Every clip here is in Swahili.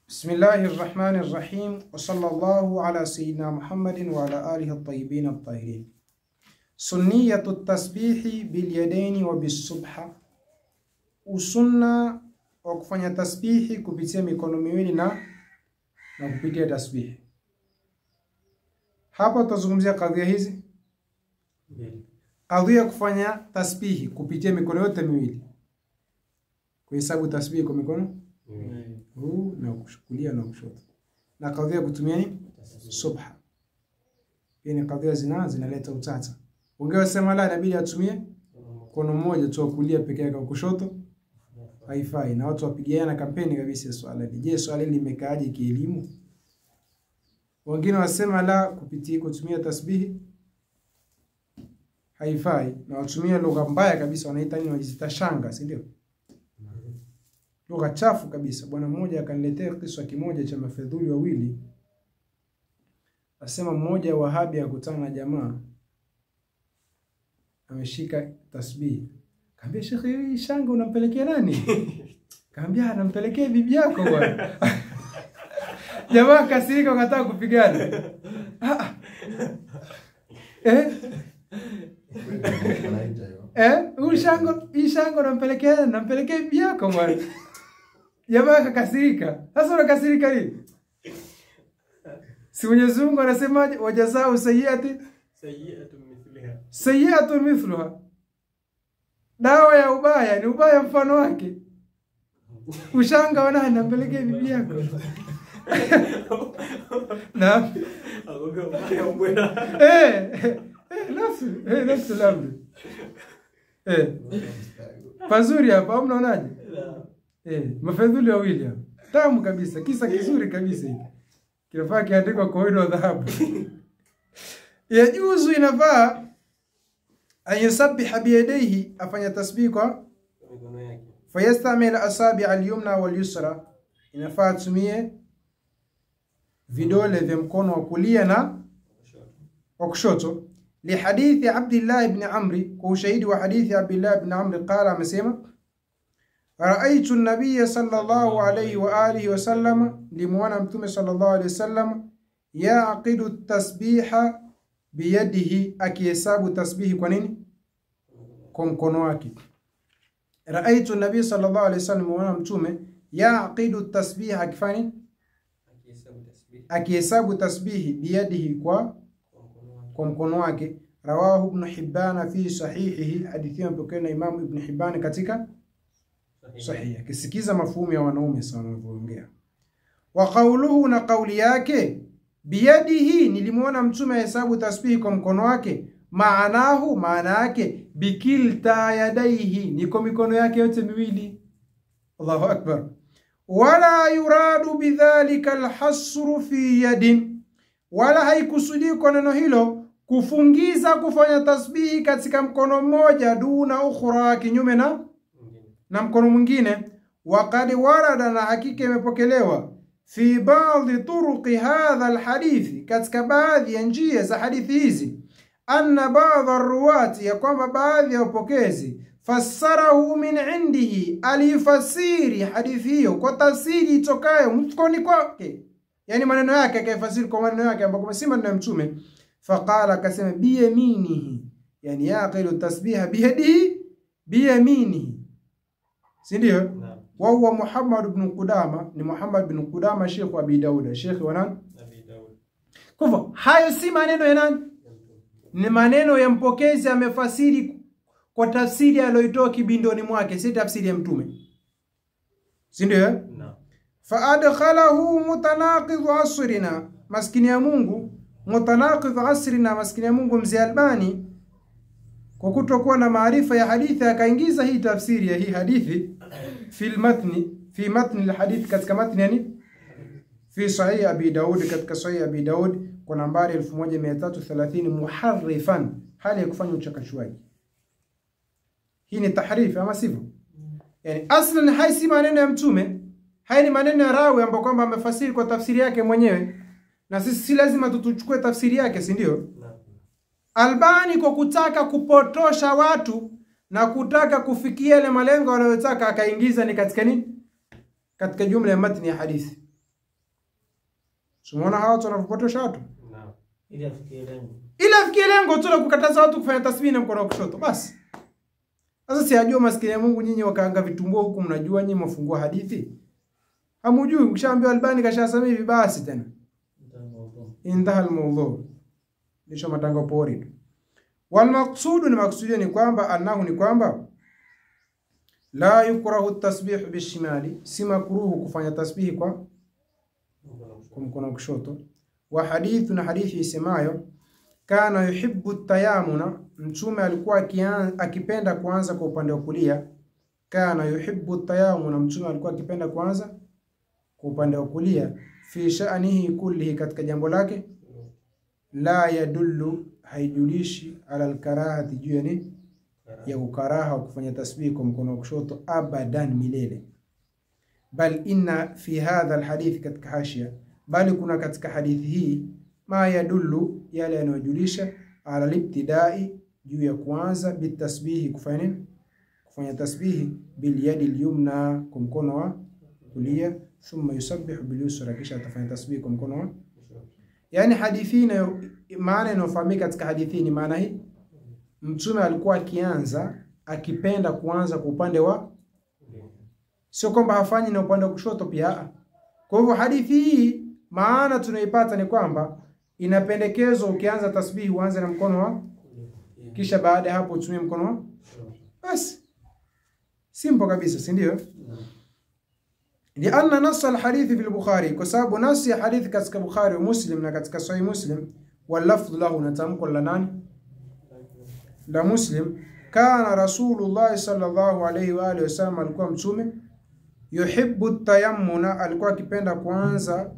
Bismillahirrahmanirrahim. Wa sallallahu ala sayyidina Muhammadin wa ala alihi at-tayyibin at-tahirin. Sunniyatu tasbihi bil yadaini wa bis subha. Usunna wa kufanya tasbihi kupitia mikono miwili na kupitia tasbihi. Hapa tutazungumzia kadhia hizi. Kadhia kufanya tasbihi kupitia mikono yote miwili. Kuhesabu tasbihi kwa mikono na kushukulia na kushoto. Na kadhia kutumia ni subha. Hii ni kadhia zinaleta utata. Ungesema la inabidi atumie mkono mmoja tu kulia peke yake, kushoto haifai, na watu wapigiana kampeni kabisa swala hili. Je, swala hili limekaaje kielimu? Wengine wasema la kupitia kutumia tasbihi haifai, na watumia lugha mbaya kabisa, wanaita nini, wajita shanga, si ndio? Lugha chafu kabisa. Bwana mmoja akaniletea kisa kimoja cha mafedhuli wawili. Asema mmoja Wahabi akutana na jamaa ameshika tasbihi. Kaambia, "Shekhi, hii shanga unampelekea nani?" Kaambia, "Nampelekea bibi yako bwana." Jamaa kasirika, akataka kupigana. Hii shanga nampelekea bibi yako bwana. Jamaa akakasirika. Sasa unakasirika nini? Si Mwenyezi Mungu anasemaje, wajazao sayyi'atun mithluha. Dawa ya ubaya ni ubaya mfano wake. Ushanga wana nampelekea bibi yako. Na nafsi labda. Pazuri hapa mnaonaje? Mafedhuli wawili hapa. Tamu kabisa, kisa kizuri kabisa hiki. Kinafaa kiandikwa kwa wino wa dhahabu. Yajuzu, inafaa ayusabbiha biyadayhi, afanya tasbih kwa mikono yake. Fayastamil asabi' al-yumna wal-yusra, inafaa tumie vidole vya mkono wa kulia na wa kushoto. Li hadithi Abdullah ibn Amr, kwa ushahidi wa hadithi Abdullah ibn Amr qala, amesema, "Ra'aytu an-nabiy sallallahu alayhi wa alihi wa sallam", limuona mtume sallallahu alayhi wasallam, yaqidu at-tasbiha biyadihi, akihesabu tasbihi kwa nini? Kwa mkono wake. Ra'aytu an-nabiy sallallahu alayhi wasallam, limuona mtume, yaqidu at-tasbiha, akifanya akihesabu tasbihi biyadihi kwa mkono wake. Rawahu Ibn Hibban fi sahihihi, hadithi mpokea na Imam Ibn Hibban katika sahihi. Kisikiza mafumu ya wanaume sana wanavyoongea. Wa qawluhu, na kauli yake, biyadihi, nilimuona mtume hesabu tasbihi kwa mkono wake. Maanahu, maana yake, bikilta yadaihi, ni kwa mikono yake yote miwili. Allahu akbar. Wala yuradu bidhalika alhasru fi yadin, wala haikusudi kwa neno hilo kufungiza kufanya tasbihi katika mkono mmoja, duna ukhra, kinyume na mkono mwingine. Waqad warada, na hakika imepokelewa, fi baadhi turuqi hadha alhadithi, katika baadhi ya njia za hadithi hizi, anna baadhi arruwati, ya kwamba baadhi ya wapokezi, fassarahu min indihi, alifasiri hadithi hiyo kwa tafsiri itokayo mfukoni kwake, yani maneno yake akayafasiri kwa maneno yake ambapo si maneno ya mtume. Faqala, akasema, biyaminihi, yani yaqilu tasbiha biyadihi biyaminihi, si ndio? Wa huwa Muhammad ibn Qudama, ni Muhammad ibn Qudama, Sheikh wa Abi Daud, Sheikh wa nani? Abi Daud. Kwa hivyo hayo si maneno ya nani? Ni maneno ya mpokezi, amefasiri kwa tafsiri aliyoitoa kibindoni mwake, si tafsiri ya mtume, si ndio? Fa adkhalahu mutanaqidh asrina, maskini ya Mungu, mutanaqidh asrina, maskini ya Mungu Mzee Albani, kwa kutokuwa na maarifa ya hadithi, akaingiza hii tafsiri ya hii hadithi fi matni alhadith, katika matni, yani fi sahih Abi Daud, katika sahih Abi Daud kwa nambari 1330, muharrifan, hali ya kufanya uchakashwaji. Hii ni tahrif ama sivyo? Yani aslan hai si maneno ya mtume, hai ni maneno ya rawi ambapo kwamba amefasiri kwa tafsiri yake mwenyewe, na sisi si lazima tuchukue tafsiri yake, si ndio? Albani kwa kutaka kupotosha watu na kutaka kufikia ile malengo anayotaka, akaingiza ni katika nini? Katika jumla ya matni ya hadithi. Tumeona hawa watu wanapotosha watu. Naam. Ili afikie lengo tu la kukataza watu kufanya tasbihi na mkono wa kushoto basi. Sasa si ajua maskini ya Mungu nyinyi wakaanga vitumbua huku mnajua nyinyi mfungua hadithi. Hamujui mkishaambiwa Albani kashasema hivi basi tena. Intaha al-mawdhu. Nisho matango pori. Wal maqsudu ni maksudio ni kwamba annahu ni kwamba la yukrahu at-tasbih bishimali, si makruhu kufanya tasbihi kwa mkono wa kushoto. Wa hadithu na hadithi isemayo kana yuhibbu at-tayamuna, mtume alikuwa akipenda kuanza kwa upande wa kulia. Kana yuhibbu at-tayamuna, mtume alikuwa akipenda kuanza kwa upande wa kulia. Fi sha'nihi kullihi, katika jambo lake. La yadullu, haijulishi ala al-karahati, juu ya ukaraha kufanya tasbih kwa mkono wa kushoto abadan, milele. Bal inna fi hadha al-hadith, katika hashia, bali kuna katika hadithi hii ma yadullu, yale yanayojulisha ala al-ibtidai, juu ya kuanza bitasbihi, kufanya tasbihi bil yadi al-yumna, kwa mkono wa kulia, thumma yusabbihu bil yusra, kisha atafanya tasbih kwa mkono wa. Yani hadithi na maana inayofahamika katika hadithi ni maana hii, mtume alikuwa akianza akipenda kuanza kwa upande wa, sio kwamba hafanyi na upande wa kushoto pia. Kwa hivyo hadithi hii maana tunaipata ni kwamba inapendekezwa ukianza tasbihi uanze na mkono wa, kisha baada hapo utumie mkono wa. Basi simple kabisa, si ndio? لأن نص الحديث في البخاري، كسبب نص الحديث katika Bukhari ومسلم na katika Sahih Muslim, واللفظ له natamko la nani? La Muslim. Kana Rasulullah sallallahu alayhi wa alihi wasallam, alikuwa mtume yuhibbu tayammuna, alikuwa akipenda kuanza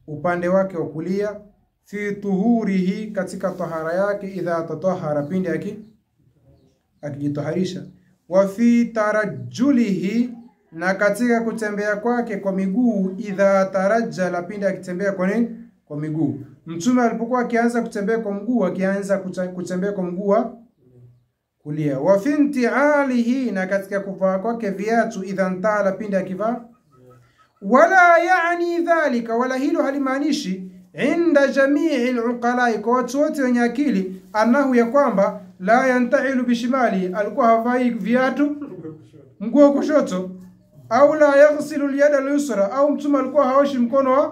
upande wake wa kulia, fi tuhurihi, katika tahara yake, idha tatahara, pindi akijitaharisha, wa fi tarajjulihi, na katika kutembea kwake kwa miguu, idha tarajjala, pindi akitembea kwa miguu. Mtume alipokuwa akianza kutembea kwa mguu, akianza kutembea kwa mguu wa kulia. Wa fi intialihi, na katika kuvaa kwake viatu, idha ntala, pindi akivaa. Wala yani dhalika, wala hilo halimaanishi inda jamii al-uqala, kwa watu wote wenye akili, annahu, ya kwamba la yantahilu bishimali, alikuwa havai viatu mguu wa kushoto, au la yaghsilu al-yada al-yusra, au mtume alikuwa haoshi mkono wa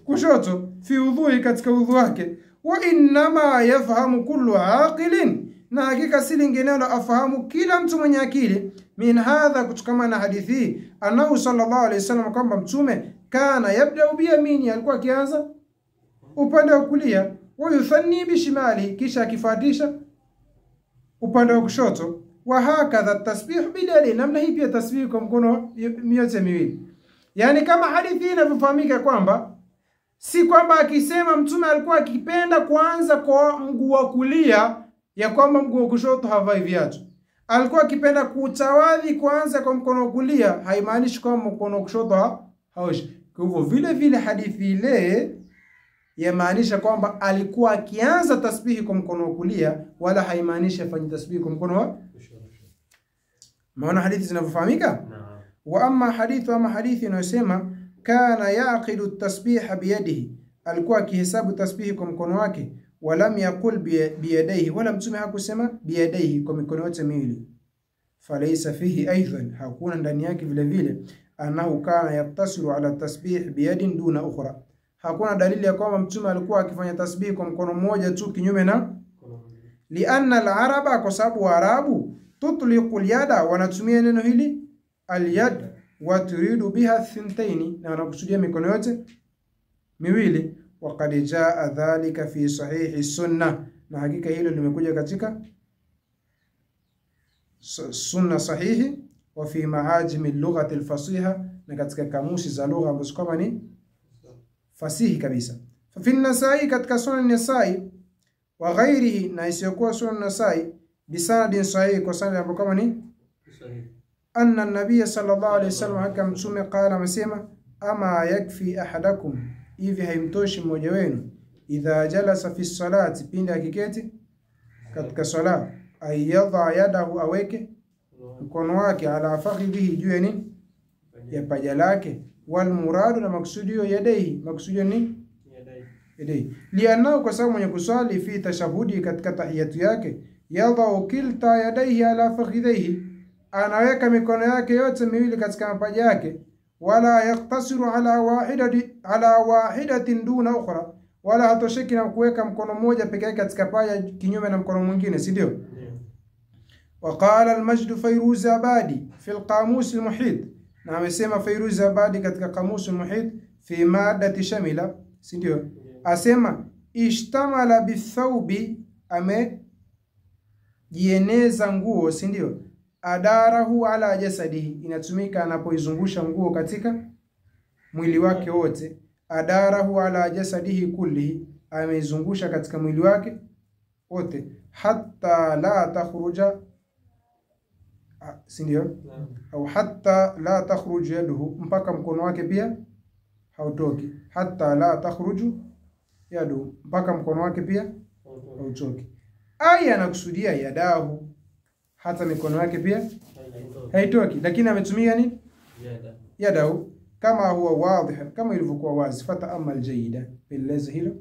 kushoto, fi udhui, katika udhu wake. Wa inma yafahamu kullu aqilin, na hakika si linginelo afahamu kila mtu mwenye akili, min hadha, kutokana na hadithi, annahu sallallahu alayhi wasallam, kwamba mtume kana yabda bi yamini, alikuwa akianza upande wa kulia, wa yuthanni bishimali, kisha akifuatisha upande wa kushoto. Wa hakadha tasbih bidali, namna hii pia tasbih kwa mkono yote miwili. Yani kama hadithi inavyofahamika kwamba si kwamba akisema mtume alikuwa akipenda kuanza kwa mguu wa kulia, ya kwamba mguu wa kushoto havai viatu. Alikuwa akipenda kutawadhi kuanza kwa mkono wa kulia, haimaanishi kwamba mkono wa kushoto haoshi. Kwa hivyo vile vile hadithi ile yamaanisha kwamba alikuwa akianza tasbihi kwa mkono wa kulia, wala haimaanishi afanye tasbihi kwa mkono wa. Maana hadithi zinavyofahamika? Wa amma hadithi inayosema kana yaqidu at-tasbiha biyadihi, alikuwa akihesabu tasbihi kwa mkono wake, walam yaqul biyadayhi, wala mtume hakusema biyadayhi, kwa mikono yote miwili. Falaysa fihi aidan, hakuna ndani yake vile vile, annahu kana yattasilu ala tasbih biyadin duna ukhra, hakuna dalili ya kwamba mtume alikuwa akifanya tasbih kwa mkono mmoja tu kinyume na. Lianna al-araba, kwa sababu Waarabu, tutliqu al-yada, wanatumia neno hili al-yad, wa turidu biha thintaini, na wanakusudia mikono yote miwili. Wa qad jaa dhalika fi sahihi sunna, na hakika hilo limekuja katika sunna sahihi, wa fi maajim al-lughati al-fasiha, na katika kamusi za lugha ambazo kama ni fasihi kabisa. Fa fi an-Nasa'i, katika sunan an-Nasa'i, wa ghairihi, na isiyokuwa sunan an-Nasa'i, bisanadin sahih, kwa sanad ambayo kama ni sahihi, anna an-nabiy sallallahu alayhi wasallam, hakika mtume qala, amesema, ama yakfi ahadakum, hivi haimtoshi mmoja wenu, idha jalasa fi salati, pindi akiketi katika sala, ayadha yadahu, aweke mkono wake, ala fakhidhihi, juu ya nini? Ya paja lake. Wal muradu, na maksudio yadaihi, maksudio ni lianao, kwa sababu mwenye kuswali fi tashahudi, katika tahiyatu yake, yadhau kilta yadaihi ala fakhidhihi, anaweka mikono yake yote miwili katika mapaja yake, wala yaktasiru ala wahidatin duna ukhra, wala hatosheki na kuweka mkono mmoja pekee katika paja kinyume na mkono mwingine, si ndio? وقال المجد فيروز abadi في القاموس المحيط, na amesema Fairuz Abadi katika Qamus al-Muhit fi maddati shamila, si ndio? Asema ishtamala bithawbi, amejieneza nguo, si ndio? Adarahu ala jasadihi, inatumika anapoizungusha nguo katika mwili wake wote. Adarahu ala jasadihi kullihi, ameizungusha katika mwili wake wote. Hatta la takhruja, si ndio? Au hatta la takhruju yaduhu, mpaka mkono wake pia hautoki. Hatta la takhruju yaduhu, mpaka mkono wake pia hautoki. Aya anakusudia yadahu, hata mikono yake pia haitoki, lakini ametumia nini? Yadahu, kama huwa wadhi, kama ilivyokuwa wazi. Fataamal jayida, peleza hilo.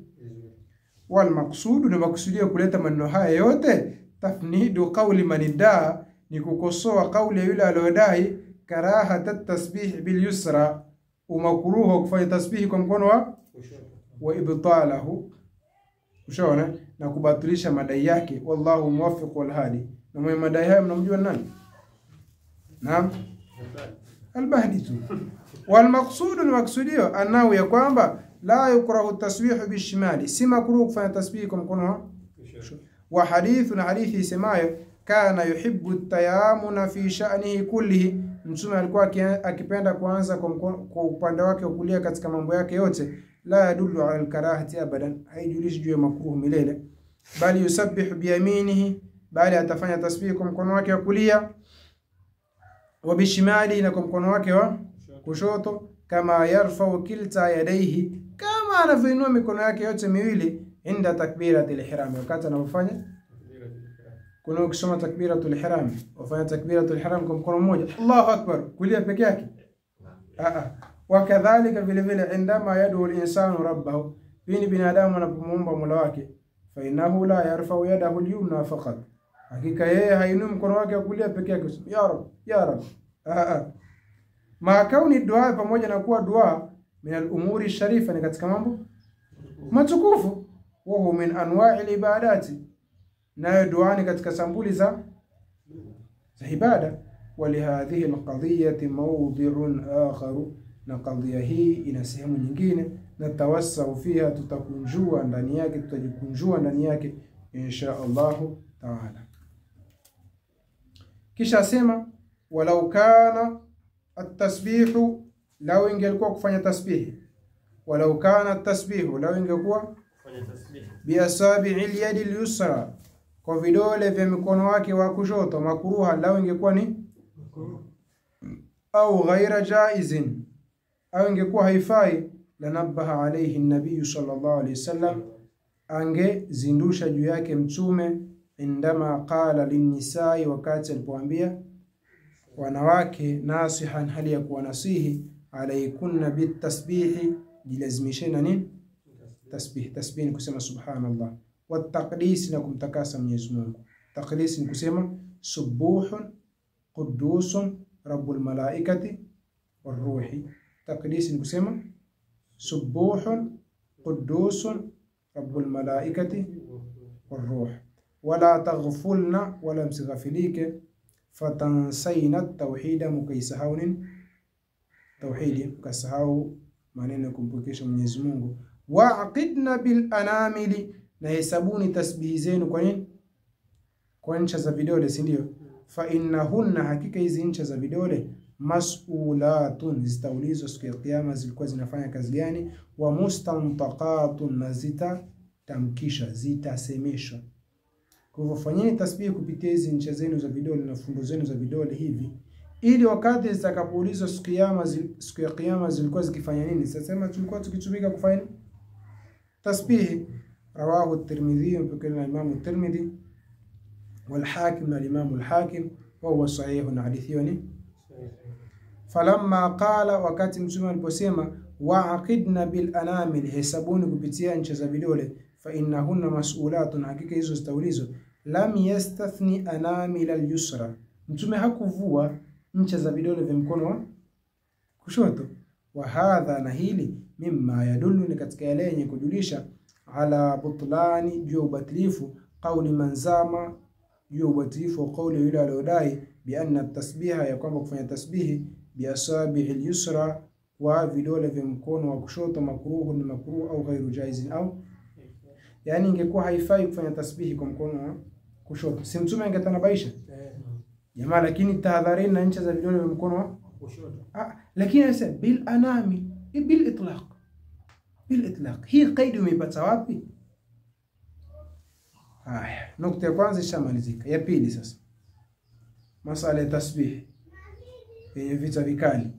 Wal maqsudu, na makusudia kuleta maneno haya yote, tafnidu qawli maniddaa, ni kukosoa kauli ya yule aliyodai karaha tasbih bil yusra, umakruhu kufanya tasbihi kwa mkono wa ibtalahu, ushaona, na kubatilisha madai yake. Wallahu muwaffiq wal hadi, na mwenye madai haya mnamjua nani? Naam, al-Bahdi tu. Wal maqsud, al-maqsudio anao, ya kwamba la yukrahu tasbihu bishimali, si makruhu kufanya tasbihi kwa mkono wa hadithun, hadithi isemayo kana yuhibbu at-tayamuna fi sha'nihi kullihi, mtume alikuwa akipenda kuanza kwa upande wake wa kulia katika mambo yake yote. La yadullu ala al-karahati abadan, haijulishi juu ya makruh milele. Bali yusabbihu bi yaminihi, bali atafanya tasbih kwa mkono wake wa kulia, wa bishimali, na kwa mkono wake wa kushoto. Kama yarfa'u kilta yadayhi, kama anavinua mikono yake yote miwili inda takbiratul ihram, wakati anafanya kuna ukisoma takbiratul ihram, wafanya takbiratul ihram kwa mkono mmoja, Allahu akbar, kulia peke yake. Wakadhalika vile vile indama yad'u al-insanu rabbahu, bini binadamu anapomuomba Mola wake, fa innahu la yarfa'u yadahu al-yumna faqat, hakika yeye hainui mkono wake wa kulia peke yake, ya rab ya rab. Ma kauni dua, pamoja na kuwa dua min al-umuri sharifa, ni katika mambo matukufu. Wa huwa min anwa'i al-ibadati, nayo dua ni katika sampuli za ibada. Walihadhihi alqadhiyati mawdhi'un akhar, na qadhiya hii ina sehemu nyingine, na tawassau fiha, tutakunjua ndani yake, tutajikunjua ndani yake insha Allah taala. Kisha sema walau kana at-tasbihu, law ingelikuwa kufanya tasbih, walau kana at-tasbihu, law ingekuwa kufanya tasbih bi asabi'il yadi al-yusra, kwa vidole vya mikono wake wa kushoto, makruha, lao ingekuwa ni au ghaira jaizin, au ingekuwa haifai, lanabaha alayhi an-nabiy sallallahu alayhi wasallam, angezindusha juu yake mtume, indama qala linnisai, wakati alipoambia wanawake, nasihan, hali ya kuwa nasihi, alaykunna bitasbihi, jilazimisheni nini? Tasbih. Tasbih ni kusema subhanallah, wa taqdis, na kumtakasa Mwenyezi Mungu. Taqdis ni kusema subuhun qudusun rabbul malaikati waruhi. Taqdis ni kusema subuhun qudusun rabbul malaikati waruh. Wala taghfulna, wala msighafilike, fatansayna at-tauhida, mukaisahaunin tauhidi, mkasahau maneno kumpokesha Mwenyezi Mungu. Wa'qidna bil anamili, na hesabuni tasbihi zenu kwa nini? Kwa ncha za vidole, si ndio? Fa innahunna, hakika hizi ncha za vidole, mas'ulatun, zitaulizwa siku ya kiyama zilikuwa zinafanya kazi gani. Wa mustantaqatun, na zitatamkisha, zitasemeshwa. Kwa hivyo fanyeni tasbihi kupitia hizi ncha zenu za vidole na fundo zenu za vidole hivi, ili wakati zitakapoulizwa siku ya kiyama zilikuwa zikifanya nini. Sasa tulikuwa tukitumika kufanya tasbihi. Rawahu at-Tirmidhi, mpokea Imam at-Tirmidhi, wal Hakim, na Imam al-Hakim, wa huwa sahih, na hadithi ni. Falamma qala, wakati mtume aliposema wa'aqidna bil anamil, hesabuni kupitia ncha za vidole, fa innahunna mas'ulatun, hakika hizo zitaulizwa. Lam yastathni anamil al yusra, mtume hakuvua ncha za vidole vya mkono wa kushoto. Wa hadha, na hili mimma yadullu, ni katika yale yenye kujulisha ala butlani, juu ubatilifu, qawli manzama, juu ubatilifu qawli yule alodai bi anna tasbiha, ya kwamba kufanya tasbihi bi asabihi al-yusra, wa vidole vya mkono wa kushoto, makruhu, ni makruh au ghairu jaiz, au yani ingekuwa haifai kufanya tasbihi kwa mkono wa kushoto, si mtume angetanabaisha jamaa, lakini tahadharini na ncha za vidole vya mkono wa kushoto. Lakini sasa bil anami, bil itlaq, bil itlaq, hii qaidi umeipata wapi? Haya, nukta ya kwanza ishamalizika. Ya pili sasa, masala ya tasbih yenye vita vikali.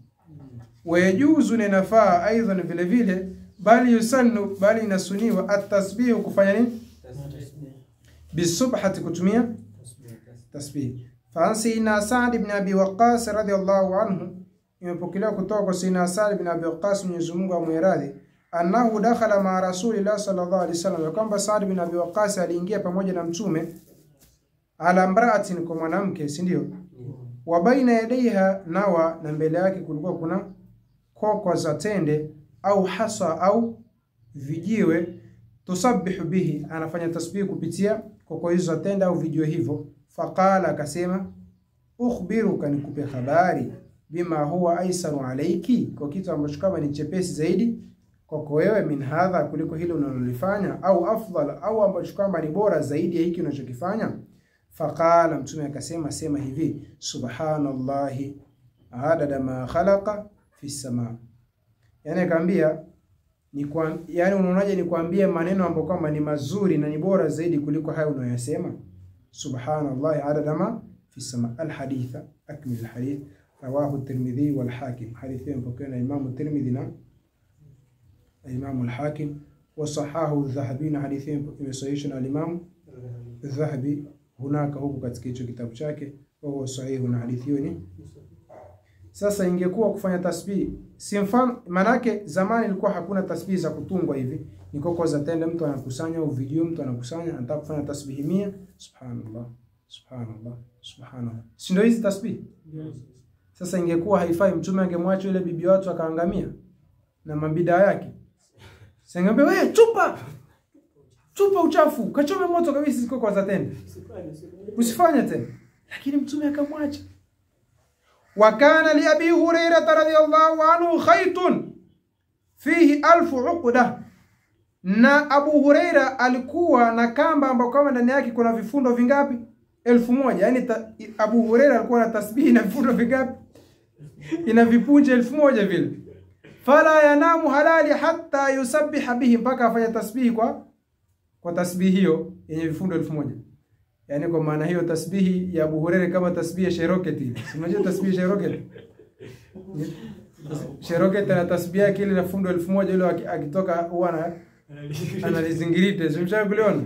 Wayajuzu, ni nafaa aidha vile vile, bali yusannu, bali inasuniwa at-tasbih, kufanya nini? Bisubhati, kutumia tasbih. Fa Sayyidina Sa'd ibn Abi Waqqas radhiyallahu anhu, imepokelewa kutoka kwa Sayyidina Sa'd ibn Abi Waqqas, Mwenyezi Mungu amwiradhi, annahu dakhala ma Rasulillah sallallahu alaihi wasallam, kwamba Sa'd ibn Abi Waqqas aliingia pamoja na mtume, ala mra'atin, kwa mwanamke, si ndio? Wa baina yadaiha nawa, na mbele yake kulikuwa kuna koko za tende au hasa au vijiwe, tusabbihu bihi, anafanya tasbih kupitia koko hizo za tende au vijiwe hivyo. Faqala, akasema, ukhbiruka, nikupe habari, bima huwa aisaru alayki, kwa kitu ambacho kama ni chepesi zaidi kwako wewe, min hadha, kuliko hilo unalolifanya, au afdal, au ambacho kama ni bora zaidi ya hiki unachokifanya. Faqala, mtume akasema, sema hivi, subhanallahi adada ma khalaqa fi samaa. Yani akaambia, yani unaonaje nikwambie maneno ambayo kama ni mazuri na ni bora zaidi kuliko hayo unayosema? Subhanallahi adada ma fi samaa. Alhaditha, akmil alhadith, rawahu at-Tirmidhi wal Hakim. Hadithi mpokea na Imam at-Tirmidhi na Imam al-Hakim, wa sahahu adh-Dhahabi, na hadithi imesahihisha na Imam adh-Dhahabi hunaka, huko katika hicho kitabu chake, wa huwa sahihu, na hadithi hiyo ni. Sasa ingekuwa kufanya tasbih, si mfano, manake zamani ilikuwa hakuna tasbih za kutungwa hivi, ni koko za tende mtu anakusanya, au video mtu anakusanya, anataka kufanya tasbih 100, subhanallah subhanallah subhanallah, si ndio hizi tasbih? Sasa ingekuwa haifai, mtume angemwacha yule bibi watu akaangamia na mabida yake. Sengambe, wewe tupa uchafu, kachome moto kabisa ziko kwa zatende, usifanye tena. Lakini mtume akamwacha. Wa kana li Abi Hurairah radhiyallahu anhu khaytun fihi 1000 uqda, na Abu Hurairah alikuwa na kamba ambayo kama ndani yake kuna vifundo vingapi? 1000. Yani Abu Hurairah alikuwa na tasbihi na vifundo vingapi? Ina vipunje 1000 vile. Fala yanamu halali hatta yusabbiha bihi, mpaka afanya tasbihi kwa tasbihi hiyo yenye vifundo 1000. Yani kwa maana hiyo tasbihi ya Abu Hurairah kama tasbihi ya Sheroket ile. Unajua tasbihi ya Sheroket? Sheroket na tasbihi yake ile na fundo 1000 ile, akitoka huwa analizingirite. Simshawahi kuliona?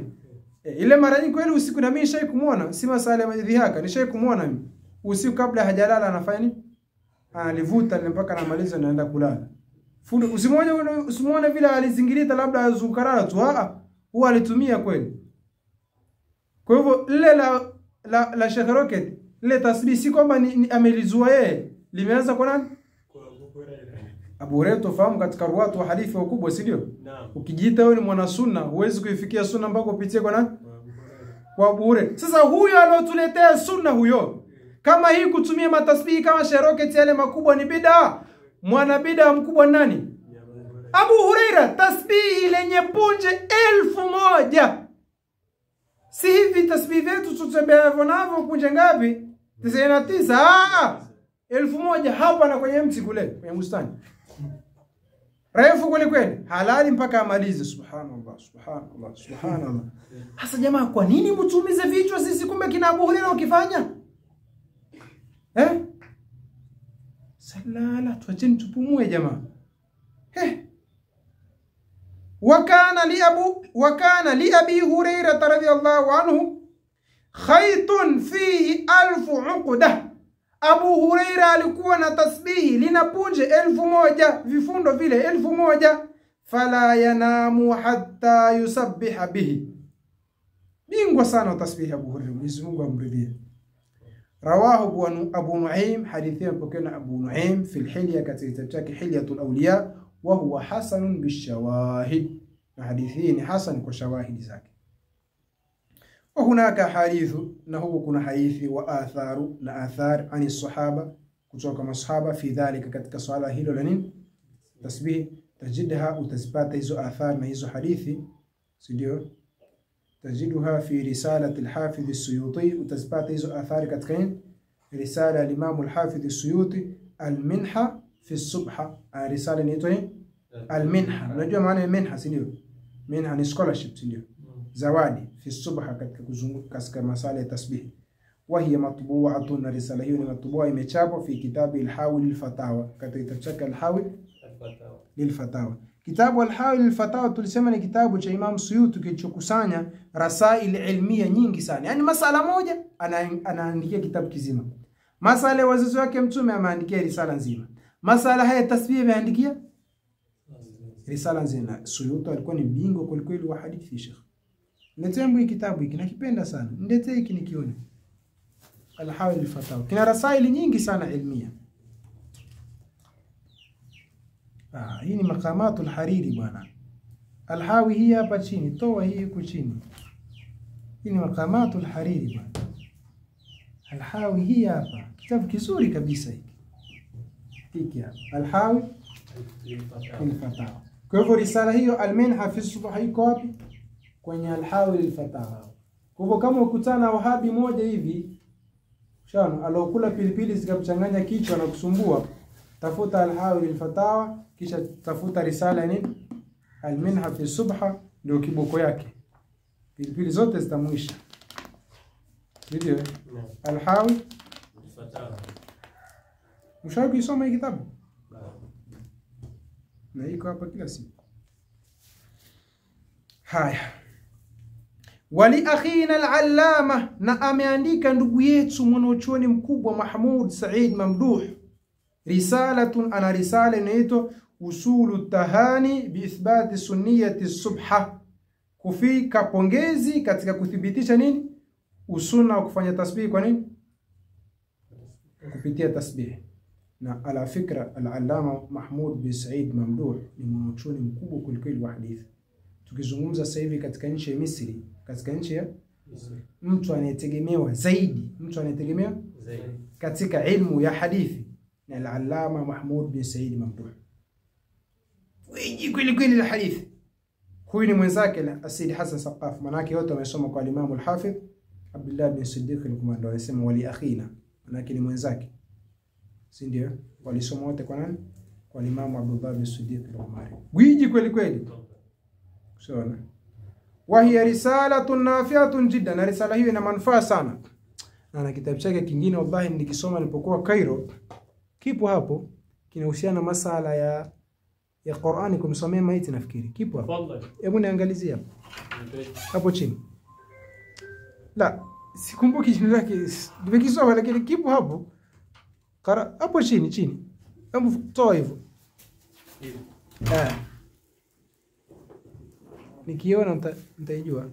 Ile mara nyingi kweli usiku, na mimi nishai kumuona, si masala ya madhihaka, nishai kumuona mimi. Usiku kabla hajalala anafanya nini? Analivuta mpaka anamaliza naenda kulala. Fundo usimuone vile alizingirita labda azukarara tu, huwa alitumia kweli. Kwa hivyo lile la Sheikh Rocket, lile tasbih si kwamba amelizua yeye, limeanza kwa nani? Kwa Abu Hurairah. Abu Hurairah tofahamu katika ruwatu wa hadithi wakubwa, si ndio? Naam. Ukijiita wewe ni mwana sunna, huwezi kuifikia sunna mpaka upitie kwa nani? Kwa Abu Hurairah. Sasa huyo alotuletea sunna huyo, kama hii kutumia matasbihi kama Sheikh Rocket yale makubwa ni bid'a, mwana bid'a mkubwa nani? Abu Hurairah. Tasbihi lenye punje 1000. Si hivi tasbihi yetu tutembea navyo punje ngapi? 99. 1000 hapa na kwenye mti kule kwenye bustani. Refu kweli, halali mpaka amalize. Subhanallah subhanallah subhanallah. Hasa jamaa, kwa nini mtumize vichwa sisi, kumbe kina Abu Hurairah ukifanya? Salala, tuacheni tupumue jamaa. Wakana li Abi Hurairah radhiyallahu anhu khaytun fihi 1000 uqda, Abu Huraira alikuwa na tasbihi lina punje 1000, vifundo vile 1000. Fala yanamu hatta yusabbiha bihi. Bingwa sana tasbihi Abu Huraira, Mwenyezi Mungu amridhie. Rawahu Abu Nuaym, hadithi mpokea Abu Nuaym fi al-Hilya, katika kitabu chake Hilyatul Awliya, wa huwa hasanun bishawahid, na hadithi hii ni hasan kwa shawahidi zake. Wa hunaka hadithu, na huko kuna hadithi wa atharu, na athar ani sahaba, kutoka masahaba fi dhalika, katika swala hilo la nini tasbih. Tajidha, utazipata hizo athar na hizo hadithi, si ndio? تجدها في رسالة الحافظ السيوطي، وتثبت هذه آثار كتكين رسالة الإمام الحافظ السيوطي المنحة في الصبح. رسالة نيتوين المنحة، نجوا معنى المنحة سنيو، منحة ni scholarship سنيو، zawadi في الصبح katika masala ya tasbih. وهي مطبوعة، رسالة hiyo ni matbu'a, imechapwa fi kitabi al-Hawi lil-Fatawa, katika kitabu chake al-Hawi lil-Fatawa. Kitabu al-Hawi lil-Fatawa tulisema ni kitabu cha Imam Suyuti kilichokusanya rasail ilmiya nyingi sana. Yani masala moja anaandikia kitabu kizima. Masala ya wazazi wake Mtume ameandikia risala nzima. Masala haya tasbih ameandikia risala nzima. Suyuti alikuwa ni bingwa kwa kweli wa hadithi Sheikh. Nitembo kitabu hiki nakipenda sana. Niletee hiki nikione. Al-Hawi lil-Fatawa. Kina rasail nyingi sana ilmiya. Hii ni maqamatul Hariri bwana. Al-Hawi hii hapa chini, toa hii huko chini. Hii ni maqamatul Hariri bwana. Al-Hawi hii hapa, kitabu kizuri kabisa hiki. Hiki hapa, Al-Hawi lil-Fatawa. Kwa hivyo risala hiyo al-Minha fi Subha iko wapi? Kwenye Al-Hawi lil-Fatawa. Kwa hivyo kama ukutana wahabi moja hivi, shano alokula pilipili zikamchanganya kichwa na kusumbua, tafuta Al-Hawi lil-Fatawa, kisha tafuta risala nini al-Minha fi Subha, ndio kiboko yake. Pilipili zote zitamwisha. Ndio Al-Hawi lil-Fatawa. Mshauri kusoma hii kitabu? Na iko hapa kila siku. Haya. Wali akhina al-Allama, na ameandika ndugu yetu mwanachuoni mkubwa Mahmud Said Mamduh risalatun, ana risala inaitwa Usulu Tahani bi ithbati sunniyati subha, kufika pongezi katika kuthibitisha nini usuna wa kufanya tasbih. Kwa nini? Kupitia tasbih. Na ala fikra al-Allama Mahmud bin Said Mamduh ni mwanachuoni mkubwa kulikweli wa hadithi. Tukizungumza sasa hivi katika nchi ya Misri, katika nchi ya mtu anayetegemewa zaidi, katika ilmu ya hadithi na al-Allama Mahmud bin Said Mamduh. Wiji kweli la hadithi. Huyu ni mwenzake Said Hassan Saqaf, manake wote wamesoma kwa Imam al-Hafidh Abdullah bin Siddiq al-Kumando, anasema wali akhina, manake ni mwenzake. Si ndio? Walisoma wote kwa nani? Kwa Imam Abdullah bin Siddiq al-Umari. Wiji kweli. Sawa. Wa hiya risalatun nafi'atun jiddan, na risala hiyo ina manufaa sana. Na kitabu chake kingine wallahi nilikisoma nilipokuwa Cairo, kipo hapo, kinahusiana masala ya Qur'ani kumsomea maiti, nafikiri kipo hapo. Hebu niangalizie hapo. Hapo chini. La, sikumbuki jina lake. Nimekisoma lakini kipo hapo. Hapo chini. Hebu toa hivyo. Nikiona nitaijua.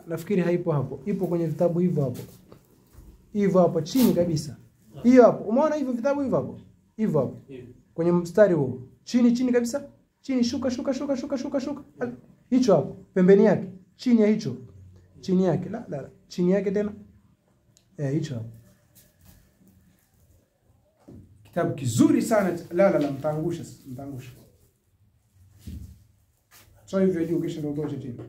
Nafikiri haipo hapo. Ipo kwenye vitabu hivyo hapo. Hivyo hapo chini kabisa. Hiyo hapo. Umeona hivyo vitabu hivyo hapo? Hivyo hapo. Kwenye mstari huo. Chini kabisa. Chini shuka. Hicho hapo. Pembeni yake. Chini ya hicho. Chini yake. La. Chini yake tena. Hicho hapo. Kitabu kizuri sana. La, mtaangusha. So hivyo education ndio tocha chini.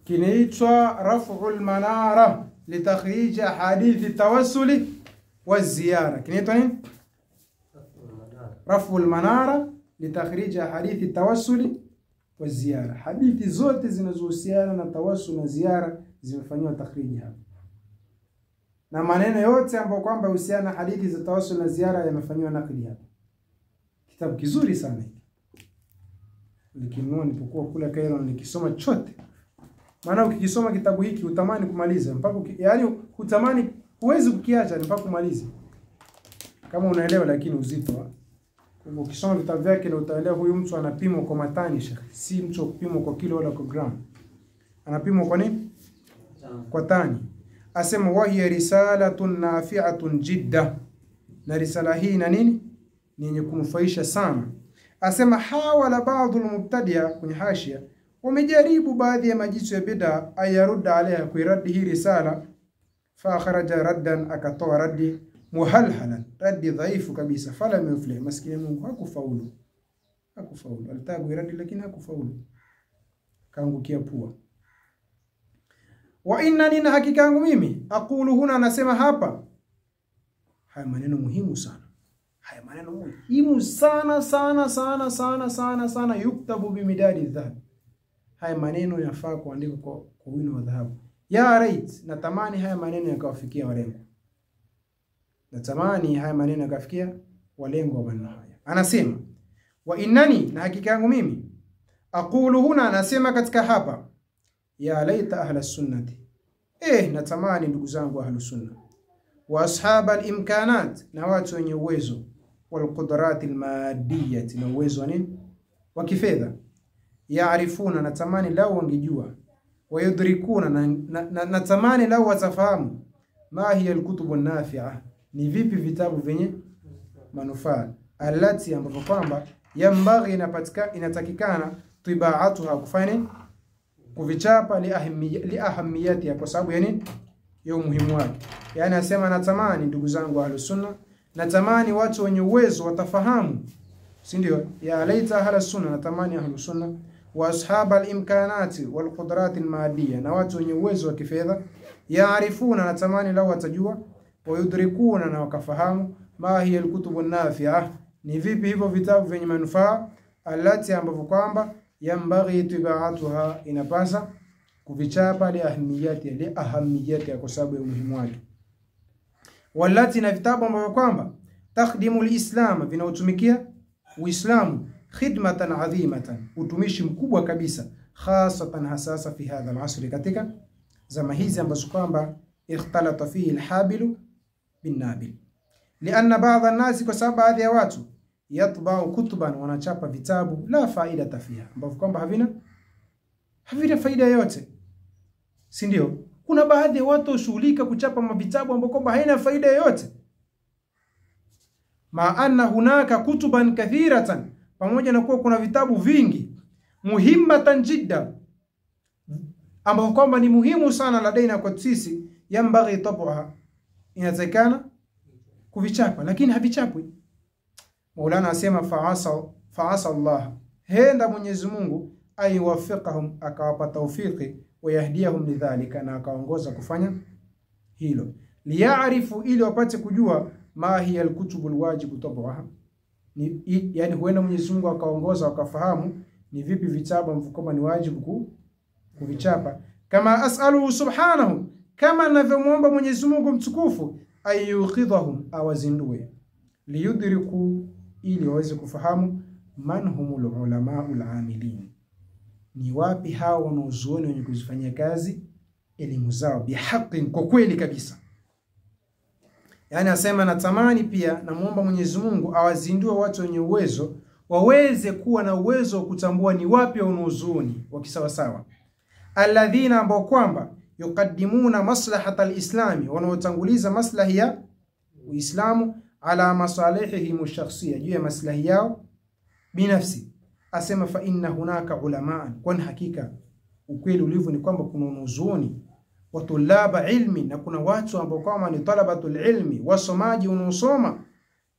Kinaitwa Raf'ul Manara litakhrij hadithi tawassuli wa ziyara. Kinaitwa nini? Raf'ul Manara litakhrij hadithi tawassuli wa ziyara. Hadithi zote zinazohusiana na tawassul na ziara zimefanywa takhriji hapa. Na maneno yote ambayo kwamba husiana hadithi za tawassul na ziara yamefanywa nakli hapa. Kitabu kizuri sana hiki. Nikinunua nilipokuwa kula Cairo nikisoma chote. Maana ukikisoma kitabu hiki utamani kumaliza mpaka yani utamani huwezi kukiacha mpaka kumaliza. Kama unaelewa lakini uzito. Kwa hivyo ukisoma vitabu vyake na utaelewa huyu mtu anapimwa kwa matani shekhi, si mtu kupimwa kwa kilo wala kwa gramu. Anapimwa kwa nini? Kwa tani. Asema wa hiya risalatun nafi'atun jidda. Na risala hii na nini? Ni yenye kunufaisha sana. Asema hawala baadhi al-mubtadi'a kwenye hashia wamejaribu baadhi ya majitu ya bid'a ayarudda alaiha kuiradi hii risala, fa kharaja raddan, akatoa raddi muhalhalan, raddi dhaifu kabisa, fala muflih. Maskini Mungu hakufaulu, alitaka kuiradi lakini hakufaulu, kaangukia pua. Wa innani, na hakika yangu mimi, aqulu huna, anasema hapa. Haya maneno muhimu sana. Haya maneno muhimu sana sana sana sana sana sana, yuktabu bimidadi dhahab. Haya maneno yafaa kuandikwa kwa wino wa dhahabu. Ya rait, natamani haya maneno yakawafikia walengo. Natamani haya maneno yakafikia walengo wa maneno haya. Anasema wa innani, na hakika yangu mimi, aqulu huna, anasema katika hapa, ya laita ahla sunnati, natamani ndugu zangu ahlu sunna, wa ashab al-imkanat, na watu wenye uwezo, wal qudrat al-madiyah, na uwezo wa nini? Wa kifedha. Yaarifuna, natamani lao wangejua, wayudrikuna, natamani lao watafahamu, ma hiya al-kutubu an-nafi'a, ni vipi vitabu vyenye manufaa, allati, ambapo kwamba yambaghi, inatakikana tibaatuha, kufanya kuvichapa, li ahamiyati, kwa sababu ya nini? Ya umuhimu wake. Yani asema natamani ndugu zangu ahlus sunna, natamani watu wenye uwezo watafahamu, si ndio? Ya laita ahlus sunna, natamani ahlus sunna, wa ashabal imkanati wal qudrat al madiyya, na watu wenye uwezo wa kifedha, yaarifuna, natamani lao watajua, wa yudrikuna, na wakafahamu, ma hiya al kutubu an-nafi'ah, ni vipi hivyo vitabu vyenye manufaa, allati, ambapo kwamba yambaghi tibaatuha, inapasa kuvichapa, li ahamiyati, kwa sababu ya umuhimu wake. Walati, na vitabu ambavyo kwamba takhdimu al-islam, vinautumikia Uislamu, khidmatan adhimatan, utumishi mkubwa kabisa, khasatan hasasa fi hadha al-asr, katika zama hizi ambazo kwamba ikhtalata fihi al-habilu bin nabil. Lianna baadhi an-nas, kwa sababu baadhi ya watu, yatba'u kutuban, wanachapa vitabu la faida fiha, ambavyo kwamba havina faida yote, si ndio? Kuna baadhi ya watu ushughulika kuchapa mavitabu ambavyo kwamba haina faida yote. Ma anna hunaka kutuban kathiratan, pamoja na kuwa kuna vitabu vingi, muhimmatan jidda, ambavyo kwamba ni muhimu sana ladaina kwa sisi, yambaghi tabuha, inatakana kuvichapa, lakini havichapwi. Maulana asema fa'asa Allah, henda Mwenyezi Mungu ayuwafiqahum, akawapa tawfiki, wayahdiyahum lidhalika, na akaongoza kufanya hilo, liya'rifu, ili wapate kujua, ma hiya al-kutubu al-wajibu tabuha, yani huenda Mwenyezi Mungu akaongoza wakafahamu ni vipi vitabu ambavyo ni wajibu kuvichapa. Kama as'aluhu subhanahu, kama ninavyomuomba Mwenyezi Mungu mtukufu, ayukhidhahum, awazindue, liyudriku, ili waweze kufahamu, man humul ulamaul amilin, ni wapi hao wanaozuoni wenye kuzifanyia kazi elimu zao bihaqi, kwa kweli kabisa. Yani asema natamani pia, namuomba Mwenyezi Mungu awazindue watu wenye uwezo, waweze kuwa na uwezo wa kutambua ni wapi wanaozuoni wa kisawasawa, alladhina, ambao kwamba yuqaddimuna maslahata al-islami, wanaotanguliza maslahi ya Uislamu, ala masalihihim ash-shakhsiyya, juu ya maslahi yao binafsi. Asema fa inna hunaka ulamaa, kwani hakika ukweli ulivyo ni kwamba kuna wanazuoni, wa tulaba ilmi, na kuna watu ambao kama ni talabatul ilmi, wasomaji wanaosoma,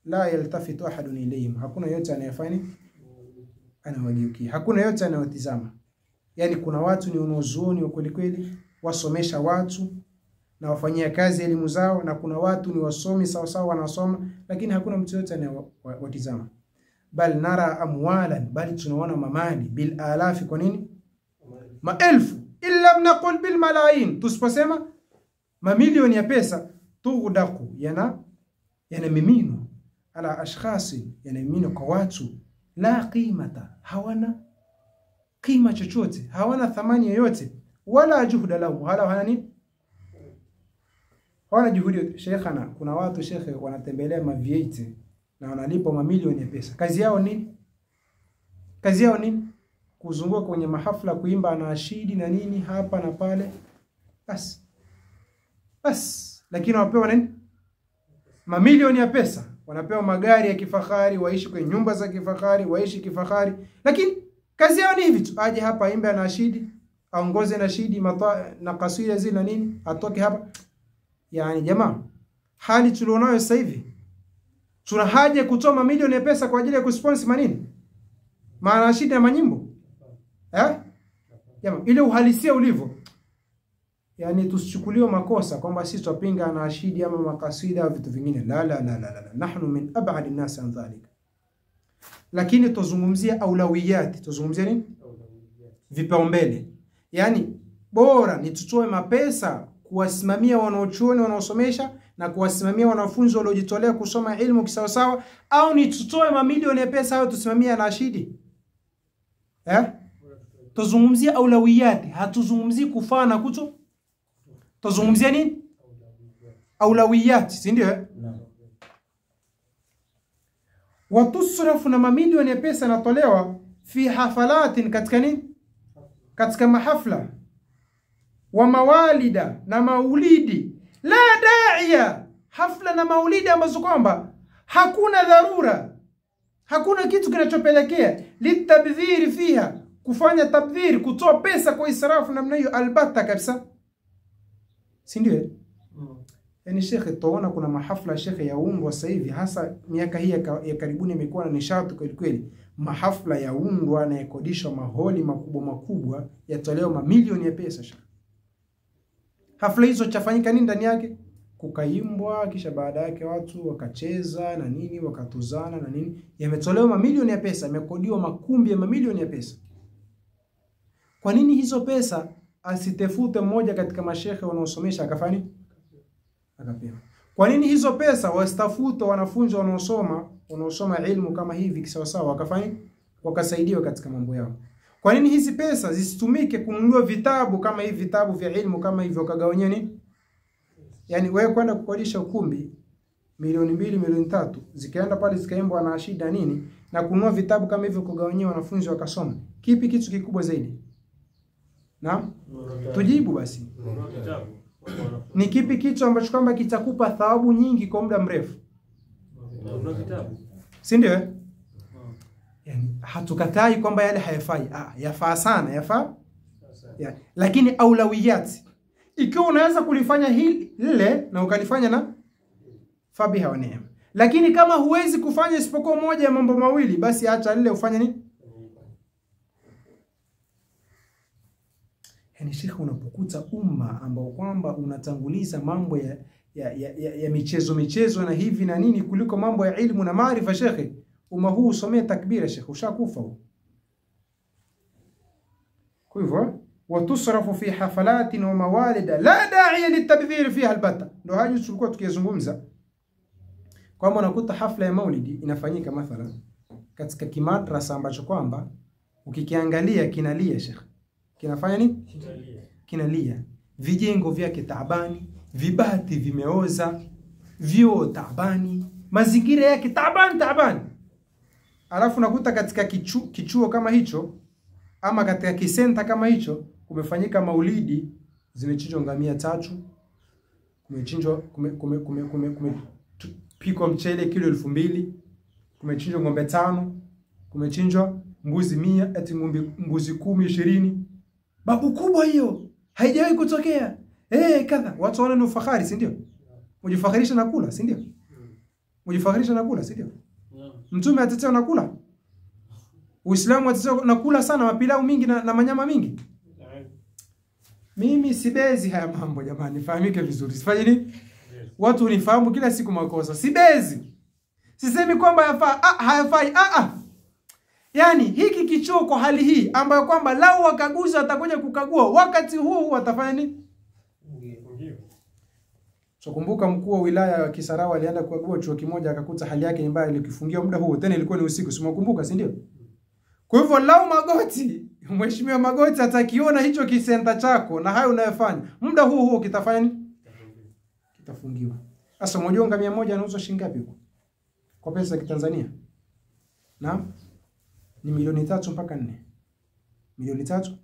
la yaltafitu ahadun ilayhim, hakuna yote anayefanya anawageukia, hakuna yote anayotizama. Yani kuna watu ni wanazuoni wa kweli kweli, wasomesha watu na wafanyia kazi elimu zao, na kuna watu ni wasomi sawa sawa wanasoma, lakini hakuna mtu yote anayewatizama. Bal nara amwalan, bali tunaona mamali, bil alafi, kwa nini maelfu, illa mnaqul bil malayin, tusiposema mamilioni ya pesa, tughdaku, yana mimino, ala ashkhasi, yana mimino kwa watu, la qimata, hawana qima chochote, hawana thamani yoyote, wala juhda lahum, hala hana nini, hawana juhudi. Sheikhana, kuna watu shekhe wanatembelea V8 na wanalipa mamilioni ya pesa. Kazi yao nini? Kazi yao nini? Kuzunguka kwenye mahafla, kuimba anashidi na nini hapa na pale. Bas. Lakini wapewa nini? Mamilioni ya pesa. Wanapewa magari ya kifahari, waishi kwenye nyumba za kifahari, waishi kifahari. Lakini kazi yao ni hivi tu. Aje hapa imbe anashidi, aongoze nashidi na kaswida zile na nini, atoke hapa. Yani jamaa, hali tulionayo sasa hivi, tuna haja kutoa mamilioni ya pesa kwa ajili ya kusponsor manini? Maana shida ya manyimbo. Jamaa, ile uhalisia ulivyo. Yani tusichukuliwe makosa kwamba sisi tupinga na ashidi ama makasida au vitu vingine. La. Nahnu min ab'ad an-nas an dhalika. Lakini tuzungumzia aulawiyati. Tuzungumzia nini? Vipaumbele. Yani bora ni tutoe mapesa kuwasimamia wanaochuoni wanaosomesha na kuwasimamia wanafunzi waliojitolea kusoma ilmu kisawasawa, au ni tutoe mamilioni ya pesa au tusimamia na ashidi? Tuzungumzia aulawiyati, hatuzungumzii kufaa na kuto. Tuzungumzia nini? Aulawiyati, si ndio? Watusrafu, na mamilioni ya pesa natolewa fi hafalatin, katika nini? Katika mahafla, wa mawalida, na maulidi, la da'iya, hafla na maulidi ambazo kwamba hakuna dharura, hakuna kitu kinachopelekea litabdhiri fiha, kufanya tabdhiri, kutoa pesa kwa israfu namna hiyo, albata kabisa, si ndio? Yani shekhe, tuona kuna mahafla shekhe yaundwa sasa hivi, hasa miaka hii ya karibuni imekuwa na nishati kweli kweli. Mahafla yaundwa na yakodishwa maholi makubwa yatolewa mamilioni ya pesa shekhe. Hafla hizo chafanyika nini ndani yake? Kukaimbwa, kisha baada yake watu wakacheza na nini, wakatuzana na nini, yametolewa mamilioni ya pesa, yamekodiwa makumbi ya mamilioni ya pesa. Kwa nini hizo pesa asitefute mmoja katika mashehe wanaosomesha akafanya akapewa? Kwa nini hizo pesa wasitafute wanafunzi wanaosoma ilmu kama hivi kisawasawa wakafanya wakasaidiwa katika mambo yao? Kwa nini hizi pesa zisitumike kununua vitabu kama hivi, vitabu vya ilmu kama hivyo, wakagawanyia nini? Yani wewe kwenda kukodisha ukumbi milioni 2, milioni 3, zikaenda pale zikaimbwa na shida nini, na kununua vitabu kama hivyo kugawanyia wanafunzi wakasoma, kipi kitu kikubwa zaidi? Na tujibu basi. Ni kipi kitu ambacho kwamba kitakupa thawabu nyingi kwa muda mrefu? Si ndio? Yani hatukatai kwamba yale hayafai. Yafaa sana, yafaa. Lakini aulawiyati, ikiwa unaweza kulifanya lile na ukalifanya na fabiha wa neema. Lakini kama huwezi kufanya isipokuwa moja ya mambo mawili, basi acha lile ufanye nini? Yani shekhe, unapokuta umma ambao kwamba unatanguliza mambo ya michezo na hivi na nini kuliko mambo ya ilmu na maarifa, shekhe, umma huu usomee takbira shekhe, ushakufa huu. Kwa hivyo watusrafu fi hafalatin wa mawalida la da'iya litabdhir fiha albata. Ndio hayo tulikuwa tukizungumza kwamba unakuta hafla ya maulidi inafanyika mathalan katika kimadrasa ambacho kwamba ukikiangalia kinalia shekhe. Kinafanya nini? Kinalia. Vijengo vyake taabani, vibati vimeoza, vyoo taabani, mazingira yake taabani. Alafu nakuta katika kichuo kama hicho ama katika kisenta kama hicho kumefanyika maulidi, zimechinjwa ngamia 3, kumechinjwa kumepikwa mchele kilo 2000, kumechinjwa ng'ombe 5, kumechinjwa mbuzi 100, eti mbuzi 10, 20. Babu kubwa hiyo, haijawahi kutokea. Kadha, watu wana ni ufahari, si ndio? Mujifakhirisha na kula, si ndio? Mujifakhirisha na kula, si ndio? Mtume atetea na kula. Uislamu atetea na kula sana, mapilau mingi na manyama mingi. Mimi sibezi haya mambo jamani, fahamike vizuri. Sifanye nini? Watu unifahamu kila siku makosa. Sibezi. Sisemi kwamba yafaa, hayafai. Yani hiki kichuo kwa hali hii ambayo kwamba lau wakaguzi watakuja kukagua wakati huu watafanya nini? So kumbuka mkuu wa wilaya wa Kisarawe alienda kukagua chuo kimoja akakuta hali yake mbaya, ilikifungia muda huo, tena ilikuwa ni usiku. Simakumbuka, si ndio? Kwa hivyo lao Magoti, Mheshimiwa Magoti atakiona hicho kisenta chako na hayo unayofanya, muda huo kitafanya nini? Kitafungiwa. Sasa mmoja ngamia moja anauzwa shilingi ngapi huko? Kwa pesa ya Kitanzania? Naam. Ni milioni 3 mpaka 4. Milioni 3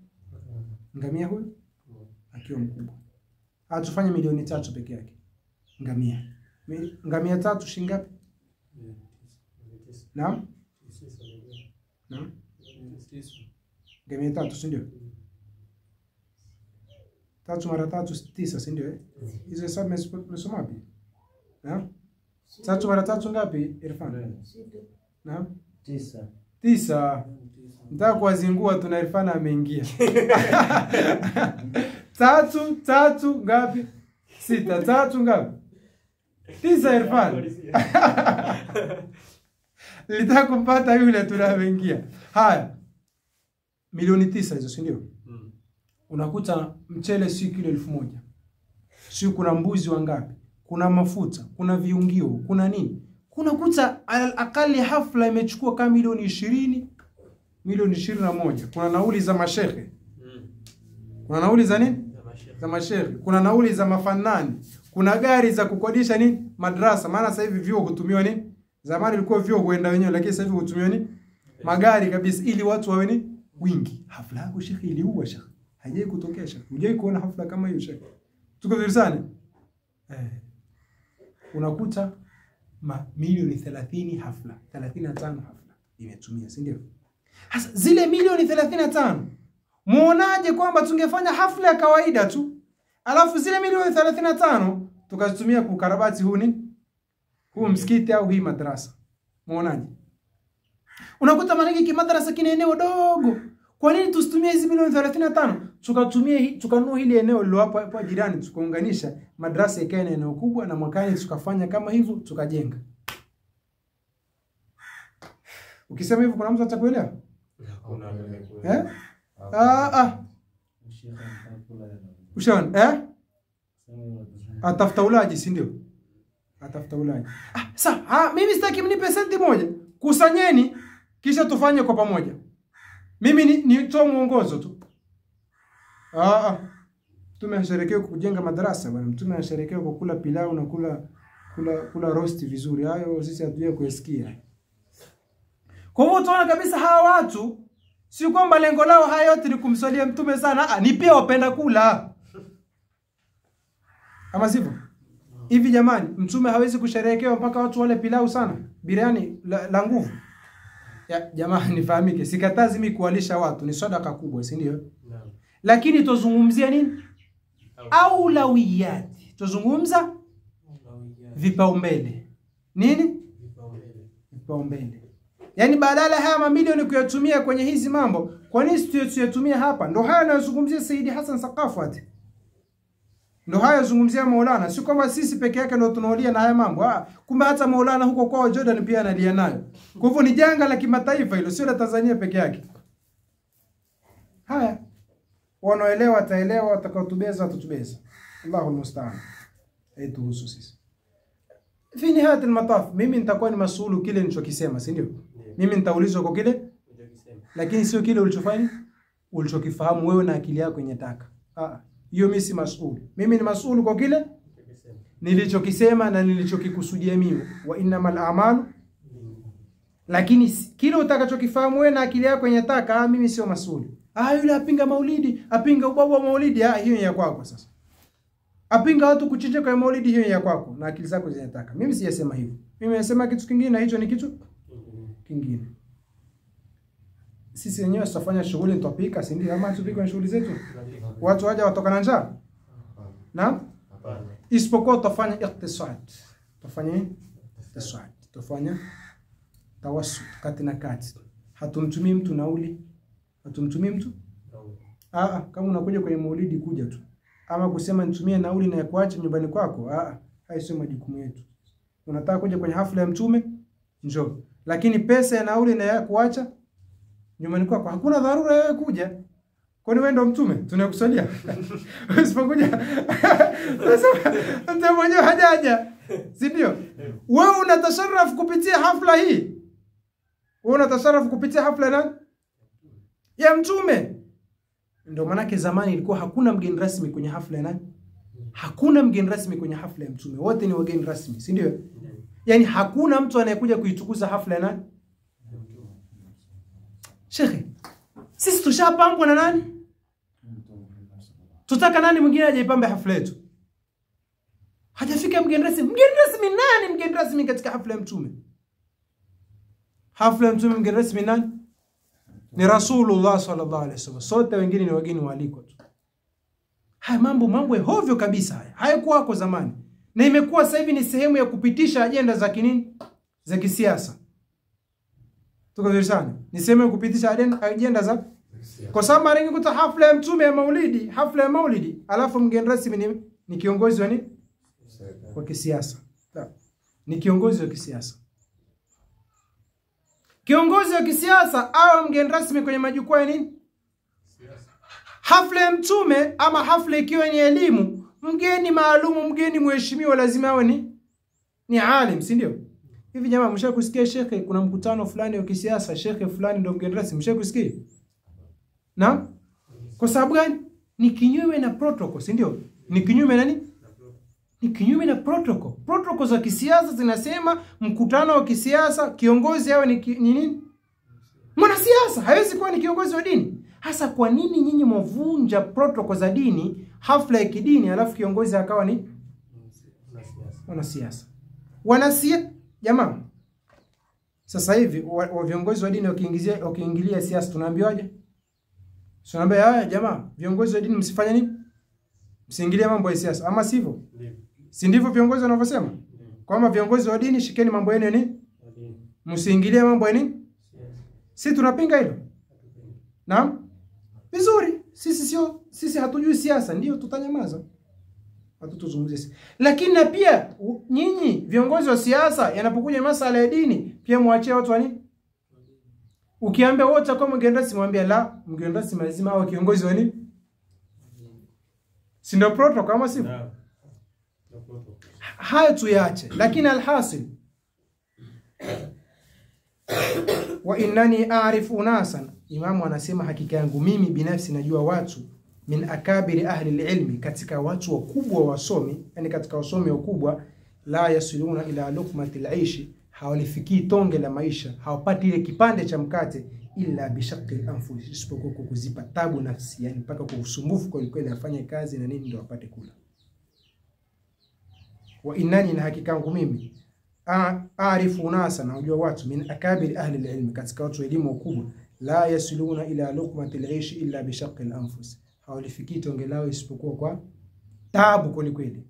ngamia huyo akiwa mkubwa. Atufanye milioni 3 peke yake. Ngamia. Ngamia 3 shilingi ngapi? Naam. Naam. Ngamia 3 si ndio? 3 mara 3 9 si ndio? Hizo hesabu mmesoma wapi? Naam. 3 mara 3 ngapi Irfan? Naam. 9. Nataka kuwazingua tuna Irfan ameingia. 3 ngapi? 6. 3 ngapi? 9 Irfan. Nilitaka kumpata yule tunaoingia. Haya. Milioni 9 hizo si ndio? Unakuta mchele si kilo 1000. Si kuna mbuzi wangapi? Kuna mafuta, kuna viungio, kuna nini? Kunakuta akali hafla imechukua kama milioni 20, milioni 21. Kuna nauli za mashehe. Kuna nauli za nini? Za mashehe. Kuna nauli za mafanani. Kuna gari za kukodisha nini? Madrasa. Maana sasa hivi vyuo hutumiwa nini? Zamani ilikuwa vyuo huenda wenyewe, lakini sasa hivi hutumiwa nini? Magari kabisa ili watu wawe ni wingi. Hafla yako shekhi iliua shekhi. Haijai kutokea shekhi. Hujai kuona hafla kama hiyo shekhi. Tuko vizuri sana. Unakuta milioni 30 hafla, 35 hafla imetumia, si ndio? Sasa zile milioni 35 muonaje kwamba tungefanya hafla ya kawaida tu, alafu zile milioni 35 tukazitumia kukarabati huu msikiti au hii madrasa? Muonaje? Unakuta maniki madrasa kina eneo dogo. Kwa nini tusitumie hizi milioni 35? Tukanunua hili eneo lilo hapa jirani, tukaunganisha madrasa ikae na eneo kubwa, na mwakani tukafanya kama hivyo, tukajenga. Ukisema hivyo kuna mtu atakuelewa? Ushaona? Atafuta ulaji, si ndio? Atafuta ulaji. Mimi sitaki mnipe senti moja. Kusanyeni kisha tufanye kwa pamoja. Mimi ni toa muongozo tu. Mtume anasherekea kujenga madrasa bwana. Mtume anasherekea kwa kula pilau na kula roast vizuri. Hayo sisi hatujui kusikia. Kwa hivyo tunaona kabisa hawa watu si kwamba lengo lao haya yote ni kumswalia mtume sana, ni pia wapenda kula. Ama sivyo? Hivi jamani, mtume hawezi kusherekea mpaka watu wale pilau sana, biriani la nguvu. Ya jamani nifahamike, sikatazi mimi kuwalisha watu, ni sadaka kubwa, si ndio? Lakini tuzungumzia nini? Aulawiyati. Tuzungumza vipaumbele. Nini? Vipaumbele. Yaani badala haya mamilioni kuyatumia kwenye hizi mambo, kwa nini tuyatumia hapa? Ndio haya anayozungumzia Saidi Hassan Saqafati. Ndio haya anazungumzia Maulana. Si kwamba sisi peke yake ndio tunaolia na haya mambo. Kumbe hata Maulana huko kwao Jordan pia analia nayo. Kwa hivyo ni janga la kimataifa hilo, sio la Tanzania peke yake. Haya. Wanaoelewa wataelewa, watakaotubeza watatubeza. Allahu musta'an. Tuhusu sisi. Fi nihayat al-mataf, mimi nitakuwa ni masuulu kile nilichokisema, si ndio? Mimi nitaulizwa kwa kile lakini sio kile ulichofanya, ulichokifahamu wewe na akili yako inyetaka. Hiyo mimi si masuulu. Mimi ni masuulu kwa kile nilichokisema na nilichokikusudia mimi. Wa innamal a'malu. Lakini kile utakachokifahamu wewe na akili yako inyetaka, mimi sio masuulu. Yule apinga maulidi, apinga ubaba wa maulidi, hiyo ni ya kwako sasa. Apinga watu kuchinja kwa maulidi, hiyo ni ya kwako na akili zako zinataka. Mimi siyasema hivyo. Mimi nasema kitu kingine na hicho ni kitu kingine. Sisi wenyewe tutafanya shughuli tutapika, si ndio? Ama tupike shughuli zetu. Watu waje watoka na njaa. Naam? Isipokuwa tutafanya iktisad. Tutafanya iktisad. Tutafanya tawassut kati na kati. Hatumtumii mtu nauli. Hatumtumii mtu? Kama unakuja kwenye maulidi kuja tu. Ama kusema nitumie nauli na kuacha nyumbani kwako, hayo sio majukumu yetu. Unataka kuja kwenye hafla ya mtume? Njoo. Lakini pesa ya nauli na ya kuacha nyumbani kwako, hakuna dharura wewe kuja. Kwani wewe ndo mtume? Tunakusalia. Usipokuja. Ndio mwenyewe hajaja. Si ndio? Wewe unatasharraf kupitia hafla hii. Wewe unatasharraf kupitia hafla nani? ya Mtume. Ndio maana zamani ilikuwa hakuna mgeni rasmi kwenye hafla ya nani? Hakuna mgeni rasmi kwenye hafla ya Mtume. Wote ni wageni rasmi, si ndio? Yaani hakuna mtu anayekuja kuitukuza hafla ya nani? Shekhe, sisi tushapambwa na nani? Tutaka nani mwingine aje ipambe hafla yetu? Hajafika mgeni rasmi. Mgeni rasmi nani mgeni rasmi katika hafla ya Mtume? Hafla ya Mtume mgeni rasmi nani? Ni Rasulullah sallallahu alaihi wasallam. Sote wengine ni wageni waalikwa tu. Haya mambo ya hovyo kabisa haya. Hayakuwa hapo zamani. Na imekuwa sasa hivi ni sehemu ya kupitisha ajenda za kinini? Za kisiasa. Tuko vizuri sana. Ni sehemu ya kupitisha ajenda za kwa sababu mara nyingi kuta hafla ya Mtume ya Maulidi, hafla ya Maulidi, alafu mgeni rasmi ni kiongozi wa nini? Wa kisiasa. Ni kiongozi wa kisiasa. Kiongozi wa kisiasa au mgeni rasmi kwenye majukwaa ya nini? Hafla ya Mtume ama hafla ikiwa ni elimu, mgeni maalumu, mgeni mheshimiwa lazima awe ni alim, si ndio? Hivi jamaa mshakusikia shekhe kuna mkutano fulani wa kisiasa, shekhe fulani ndio mgeni rasmi, mshakusikia? Na kwa sababu gani? Ni kinyume na protocol, si ndio? Ni kinyume na nini? Ni kinyume na protocol. Protocol za kisiasa zinasema mkutano wa kisiasa kiongozi awe ni nini? Mwanasiasa, hawezi kuwa ni kiongozi wa dini. Hasa kwa nini nyinyi mvunja protocol za dini, hafla ya kidini, alafu kiongozi akawa ni mwanasiasa? Jamaa. Sasa hivi viongozi wa dini wakiingilia siasa tunaambiwaje? Tunaambia haya jamaa, viongozi wa dini msifanye nini? Msiingilie mambo ya siasa, ama sivyo? Si ndivyo viongozi wanavyosema? Kwamba viongozi wa dini shikeni mambo yenu nini? Msiingilie mambo ya nini? Sisi tunapinga hilo. Naam? Vizuri. Sisi hatujui siasa, ndio tutanyamaza. Hatutuzungumzie. Lakini na pia nyinyi viongozi wa siasa yanapokuja masuala ya dini, pia muachie watu wa nini? Ukiambia wote kwa mgeni rasmi mwambie la, mgeni rasmi lazima awe kiongozi wa nini? Si ndio protocol kama sivyo? Hayo tuyache. Lakini alhasil wa innani a'rifu unasan, imamu anasema hakika yangu mimi binafsi najua watu min akabiri ahli ilmi, katika watu wakubwa wasomi, yani katika wasomi wakubwa, la yasiluna ila luqmati al-aishi, hawalifikii tonge la maisha, hawapati ile kipande cha mkate illa bishaqi al-anfus, isipokuwa kuzipa tabu nafsi, yani mpaka kwa usumbufu kwa kweli afanye kazi na nini ndio apate kula. Wa innani, na hakika yangu mimi, aarifu unasa, na najua watu min akabiri ahli ilmi, katika watu elimu wakubwa, la yasiluna ila luqmati al-aishi illa bishaqi al-anfus, hawalifikii tonge lao isipokuwa kwa tabu kweli kweli.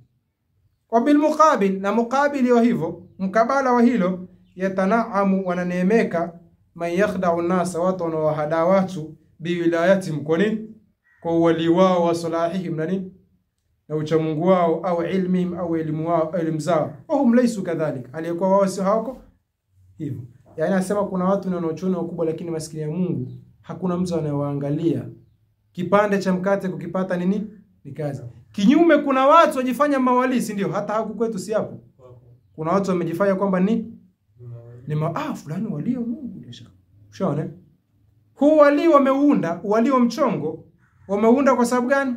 Wa bil muqabil, na muqabili wa hivyo, mkabala wa hilo, yatanaamu, wananeemeka, man yakhda'u nasa, watu wanaowahada watu, biwilayati mkoni, kwa wali wao wa salahihim na nini, na uchamungu wao, au ilmihim, au elimu wao, elimu zao, wahum laysu kadhalika, aliyekuwa wao si hawako hivyo. Yani anasema kuna watu ni wanaochuoni wakubwa, lakini maskini ya Mungu hakuna mtu anayewaangalia. Kipande cha mkate kukipata nini? Ni kazi. Kinyume kuna watu wajifanya mawali, si ndio? Hata huku kwetu si hapo. Kuna watu wamejifanya kwamba ni fulani wali wa Mungu ndio. Ushaona? Huu wali wameunda, wali wa mchongo, wameunda kwa sababu gani?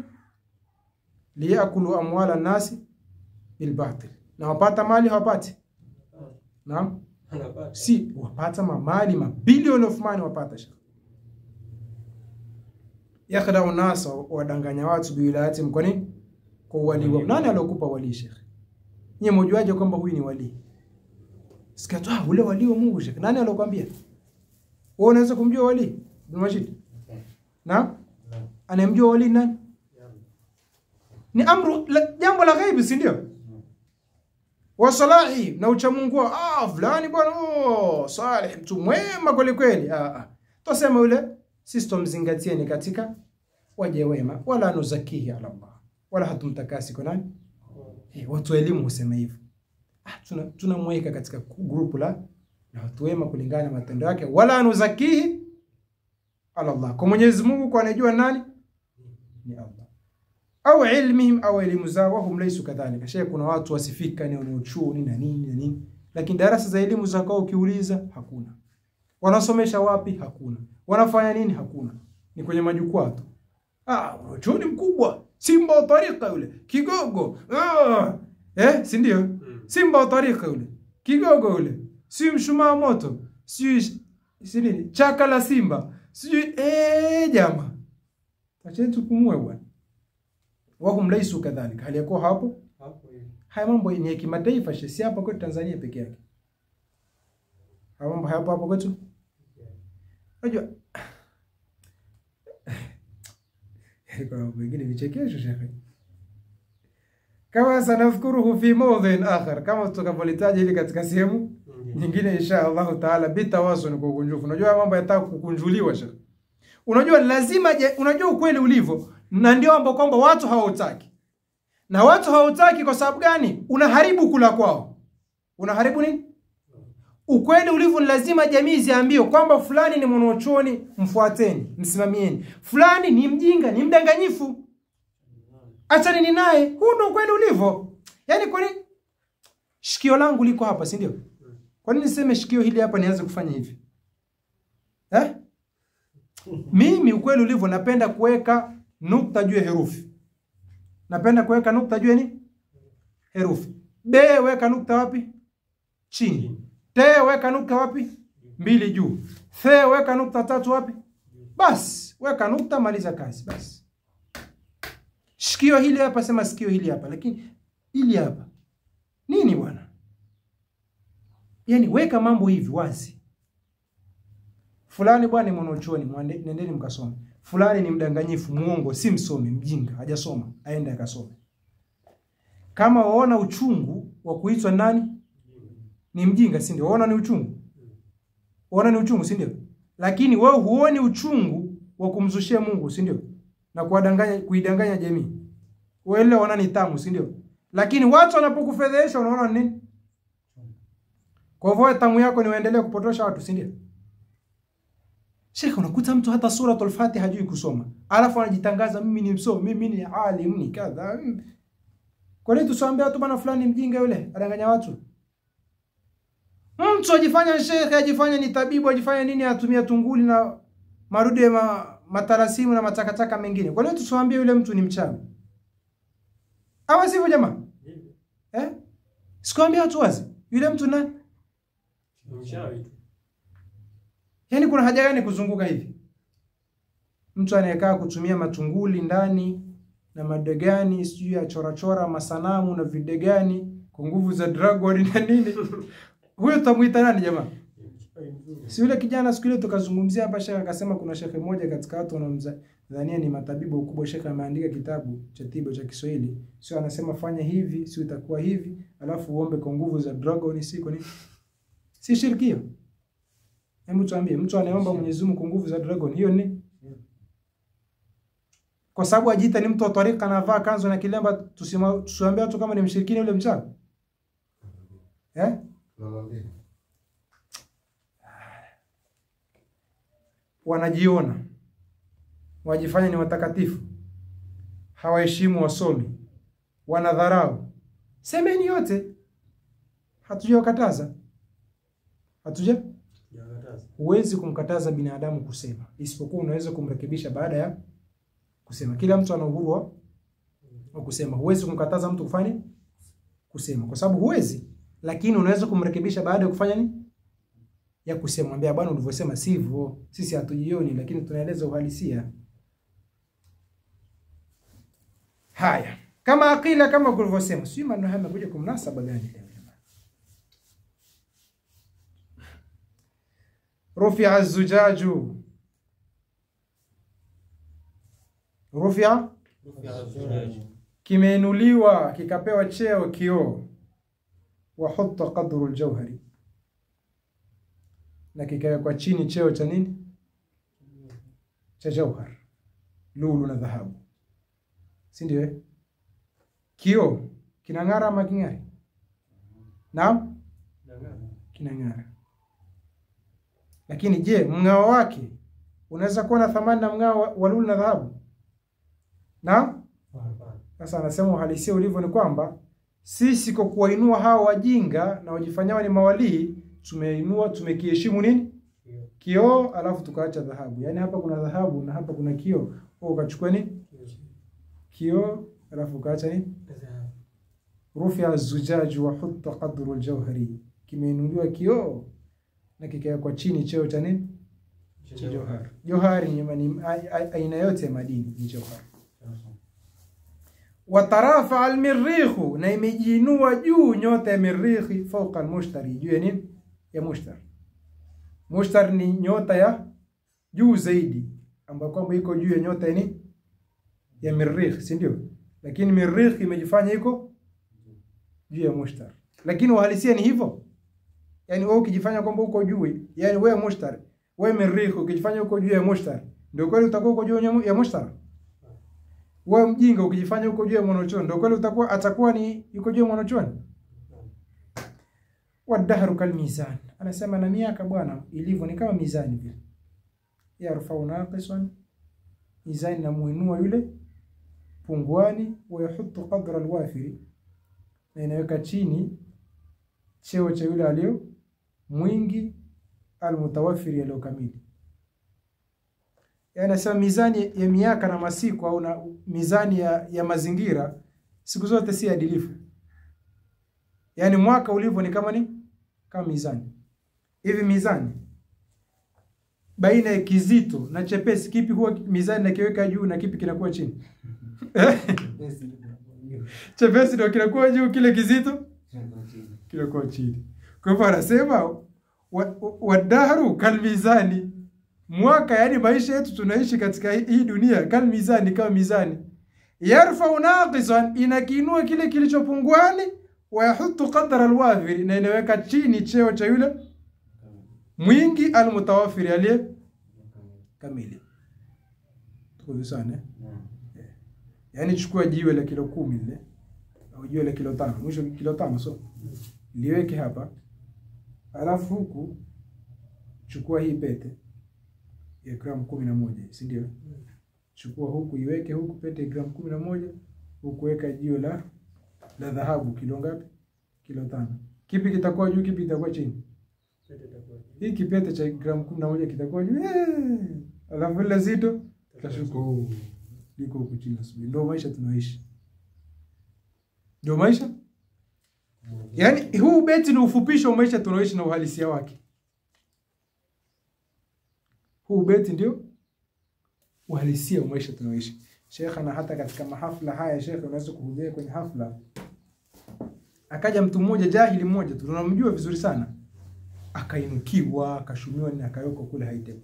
Liyakulu amwala nasi bil batil. Na wapata mali hawapati. Naam? Si wapata mali, mabilioni of money wapata. Yakhda'u nasa, wadanganya watu biwilayati mkoni, kwa wali wao. Nani alokupa wali shekhi? Nyie mjuaje kwamba huyu ni wali? Sikatu ule wali wa Mungu shekhi. Nani alokuambia? Wewe unaweza kumjua wali? Ibn Majid? Na? Anemjua wali nani? Ni amru, jambo la ghaibu, si ndio? Wa salahi, na uchamungu wao. Fulani bwana, salih, mtu mwema kweli kweli. Tuseme yule system zingatia ni katika waje wema, wala nuzakihi ala Allah, wala hatumtakasi kwa nani? Watu elimu husema hivyo. Tunamweka katika grupu la watu wema kulingana na matendo yake, wala nuzakihi ala Allah, kwa Mwenyezi Mungu, kwa anajua nani ni Allah, au ilmihim, au elimu zao, wahum laysu kadhalika. Sheikh, kuna watu wasifika ni wanaochuo na nini, lakini darasa za elimu zao ukiuliza hakuna. Wanasomesha wapi? Hakuna. Wanafanya nini? Hakuna. ni kwenye majukwaa tu. Mwanachuoni mkubwa, simba wa tarika yule, kigogo. Si ndio? Simba wa tarika yule, kigogo yule, si mshumaa moto, si nini, chaka la simba. Sijui jamaa. Acha tupumue bwana. Wako mlaisu kadhalika. Hali yako hapo? Haya mambo ni ya kimataifa, si hapa kwetu Tanzania peke yake. Haya mambo hapo kwetu. Unajua kwa wengine vichekesho shekhi. Kama sanadhkuruhu fi mawdhin akhar, kama tutakapolitaja ili katika sehemu nyingine insha Allah taala bitawasul kwa kunjufu. Unajua mambo yataka kukunjuliwa shekhi. Unajua lazima unajua ukweli ulivyo, na ndio mambo kwamba watu hawataki. Na watu hawataki kwa sababu gani? Unaharibu kula kwao. Unaharibu nini? Ukweli ulivyo lazima jamii ziambiwe kwamba fulani ni mwanachuoni, mfuateni, msimamieni. Fulani ni mjinga, ni mdanganyifu, achani ni naye. Huu ndio ukweli ulivyo. Yaani kwa nini shikio langu liko hapa, si ndio? Kwa nini niseme shikio hili hapa nianze kufanya hivi? Mimi ukweli ulivyo napenda kuweka nukta juu ya herufi. Napenda kuweka nukta juu ni herufi. B weka nukta wapi? Chini. T weka nukta wapi? 2 juu. Th weka nukta 3 wapi? Bas, weka nukta, maliza kazi basi. Shikio hili hapa, sema shikio hili hapa, lakini hili hapa nini bwana? Yaani weka mambo hivi wazi. Fulani bwana ni mwanachuoni, nendeni mkasome. Fulani ni mdanganyifu, muongo, si msomi, mjinga, hajasoma, aende akasome. Kama waona uchungu wa kuitwa nani? Ni mjinga, si ndio? Waona ni uchungu? Waona ni uchungu, si ndio? Lakini wewe huoni uchungu wa kumzushia Mungu, si ndio? Na kuidanganya jamii. Wewe ile waona ni tamu, si ndio? Lakini watu wanapokufedhesha unaona nini? Kwa hivyo tamu yako ni uendelee kupotosha watu, si ndio? Sheikh, unakuta mtu hata suratul Fatiha hajui kusoma. Alafu anajitangaza mimi ni msomi, mimi ni alim, ni kadha. Kwa nini tusiambie watu bana fulani mjinga yule, adanganya watu? Mtu ajifanya sheikh, ajifanya ni tabibu, ajifanya nini, atumia tunguli na marudi ya matarasimu na matakataka mengine. Kwa nini tusiambie yule mtu ni mchawi? Hawa sivyo jamaa? Sikuambia watu wazi. Yule mtu nani? Mchawi. Yaani kuna haja gani kuzunguka hivi? Mtu anayekaa kutumia matunguli ndani na madegani, sijui ya chora masanamu na videgani kwa nguvu za dragon na nini? Huyo tamuita nani jamaa? Si yule kijana siku ile tukazungumzia hapa, shekhe akasema kuna shekhe mmoja katika watu wanamdhania ni matabibu ukubwa, shekhe ameandika kitabu cha tiba cha Kiswahili. Sio anasema fanya hivi, sio itakuwa hivi, alafu uombe kwa nguvu za dragon, siko nini? Si shirki hiyo? Hebu tuambie, mtu anaomba Mwenyezi Mungu kwa nguvu za dragon, hiyo ni? Kwa sababu ajiita ni mtu wa tarika na vaa kanzu na kilemba, tusiambie watu kama ni mshirikina yule mchawi? Wanajiona, wajifanya ni watakatifu, hawaheshimu wasomi, wanadharau. Semeni yote, hatujakataza. Huwezi kumkataza binadamu kusema, isipokuwa unaweza kumrekebisha baada ya kusema. Kila mtu ana uhuru wa kusema. Huwezi kumkataza mtu kufanya kusema, kwa sababu huwezi, lakini unaweza kumrekebisha baada ya kufanya nini? Ya kusema. Mwambia bwana, ulivyosema sivyo, sisi hatujioni, lakini tunaeleza uhalisia. Haya, kama akila, kama ulivyosema, sio maneno haya kuja kumnasaba gani leo? Rufi'a az-zujaju. Rufi'a kimeinuliwa, kikapewa cheo kioo. Wa hutta qadru al-jawhari, na kikawekwa chini cheo cha nini? Cha jawhar, lulu na dhahabu, si ndio? Kioo kinang'ara ama king'ari? Naam, kinang'ara. Lakini je, mng'ao wake unaweza kuwa na thamani na mng'ao wa lulu na dhahabu? Naam? Sasa anasema uhalisia ulivyo ni kwamba sisi kwa kuwainua hao wajinga na wajifanyao ni mawalii, tumeinua, tumekiheshimu nini? kioo alafu tukaacha dhahabu. Yani hapa kuna dhahabu na hapa kuna kioo. Wewe ukachukua ni kioo alafu ukaacha ni dhahabu. Rufi'a az-zujaj wa hutta qadru al-jawhari. Kimeinuliwa kioo na kikawekwa chini cheo cha nini? Cha jawhar. Jawhari ni aina yote ya madini ni jawhar. Watarafa al-mirrikh, na imejiinua juu nyota ya mirrikh fauqa al-mushtari, juu ya nini? Ya mushtari. Mushtari ni nyota ya juu zaidi ambayo kwamba iko juu ya nyota ya nini? Ya mirrikh, si ndio? Lakini mirrikh imejifanya iko juu ya mushtari. Lakini uhalisia ni hivyo. Yani wewe ukijifanya kwamba uko juu, yani wewe mushtari, wewe mirrikh ukijifanya uko juu ya mushtari, ndio kweli utakuwa uko juu ya mushtari? Wewe mjinga ukijifanya uko juu ya mwanachuoni, ndio kweli atakuwa ni yuko juu ya mwanachuoni? Wadahru kal mizan. Anasema na miaka bwana ilivyo ni kama mizani vile. Yarfa'u naqisan, mizani na muinua yule punguani, wa yahutu qadra alwafiri, na inaweka chini cheo cha yule alio mwingi, almutawaffiri alio kamili. Yani sasa mizani ya miaka na masiku au na mizani ya mazingira siku zote si adilifu. Yani mwaka ulivyo ni kama ni kama mizani. Hivi mizani baina ya kizito na chepesi, kipi huwa mizani na kiweka juu na kipi kinakuwa chini? Chepesi ndio kinakuwa juu, kile kizito kinakuwa chini. Kwa hivyo anasema wadahru kal mizani. Mwaka yani maisha yetu tunaishi katika hii dunia kal mizani, kama mizani. Yarfa'u naqisan, inakiinua kile kilichopunguani, wa yahutu qadra alwafir, na inaweka chini cheo cha yule mwingi, almutawaffir aliye kamili. Tuko sana yani chukua jiwe la kilo 10 lile au jiwe la kilo 5, mwisho kilo 5 so liweke hapa, alafu huku chukua hii pete ya gramu 11, si ndio? Chukua huku iweke huku pete gramu 11, huku weka jiwe la dhahabu kilo ngapi? Kilo 5. Kipi kitakuwa juu, kipi kitakuwa chini? Pete itakuwa juu. Hii kipete cha gramu 11 kitakuwa juu. Alafu ile zito tashuko liko huku chini. Ndio maisha tunaishi. Ndio maisha? Yani huu beti ni ufupisho wa maisha tunaishi na uhalisia wake. Huu beti ndio uhalisia wa maisha tunaishi. Sheikh na hata katika mahafla haya Sheikh unaweza kuhudhuria kwenye hafla. Akaja mtu mmoja jahili mmoja tunamjua vizuri sana. Akainukiwa, akashumiwa na akayoko kule haite.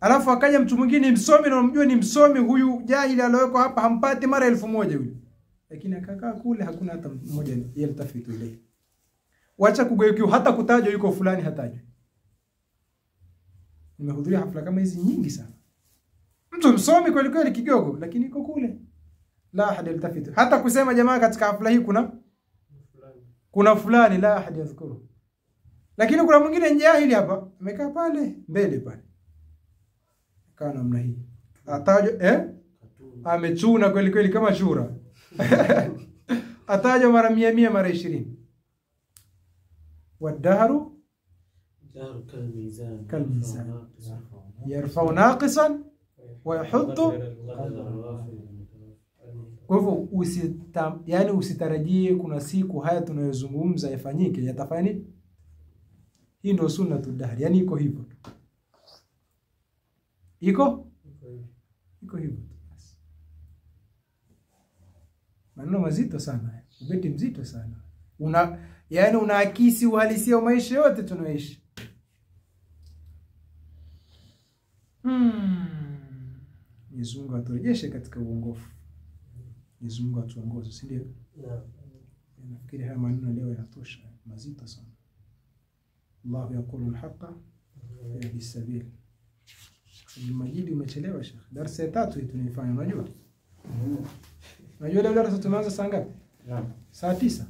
Alafu akaja mtu mwingine msomi na unamjua ni msomi, huyu jahili aliyoko hapa hampati mara 1000 yule. Lakini akakaa kule hakuna hata mmoja yeltafitu ile. Wacha kugeukiwa hata kutajwa yuko fulani hatajwa. Nimehudhuria hafla kama hizi nyingi sana. Mtu msomi kweli kweli kigogo lakini yuko kule. La ahad yeltafitu. Hata kusema jamaa katika hafla hii kuna fulani la ahad yadhkuru. Lakini kuna mwingine jahili hapa amekaa pale mbele pale. Kaa namna hii. Atajwa amechuna kweli kweli kama shura. Atajwa mara 100 mara 20. Wadahru كالميزان يرفع ناقصا ويحط. Kwa hivyo yani usitarajie kuna siku haya tunayozungumza yafanyike, yatafanya nini? Hii ndio sunna tudahri, yani iko hivyo. Iko hivyo. Maneno mazito sana. Ubeti mzito sana. Yani unaakisi uhalisia wa maisha yote tunaishi. Mwenyezi Mungu aturejeshe katika uongofu. Mwenyezi Mungu atuongoze, si ndio? Nafikiri haya maneno leo yanatosha, mazito sana. Allah yaqulu al-haqqa yahdi as-sabil. Majidi umechelewa Sheikh. Darasa ya 3 hii tunaifanya unajua? Unajua leo darasa tunaanza saa ngapi? Saa 9.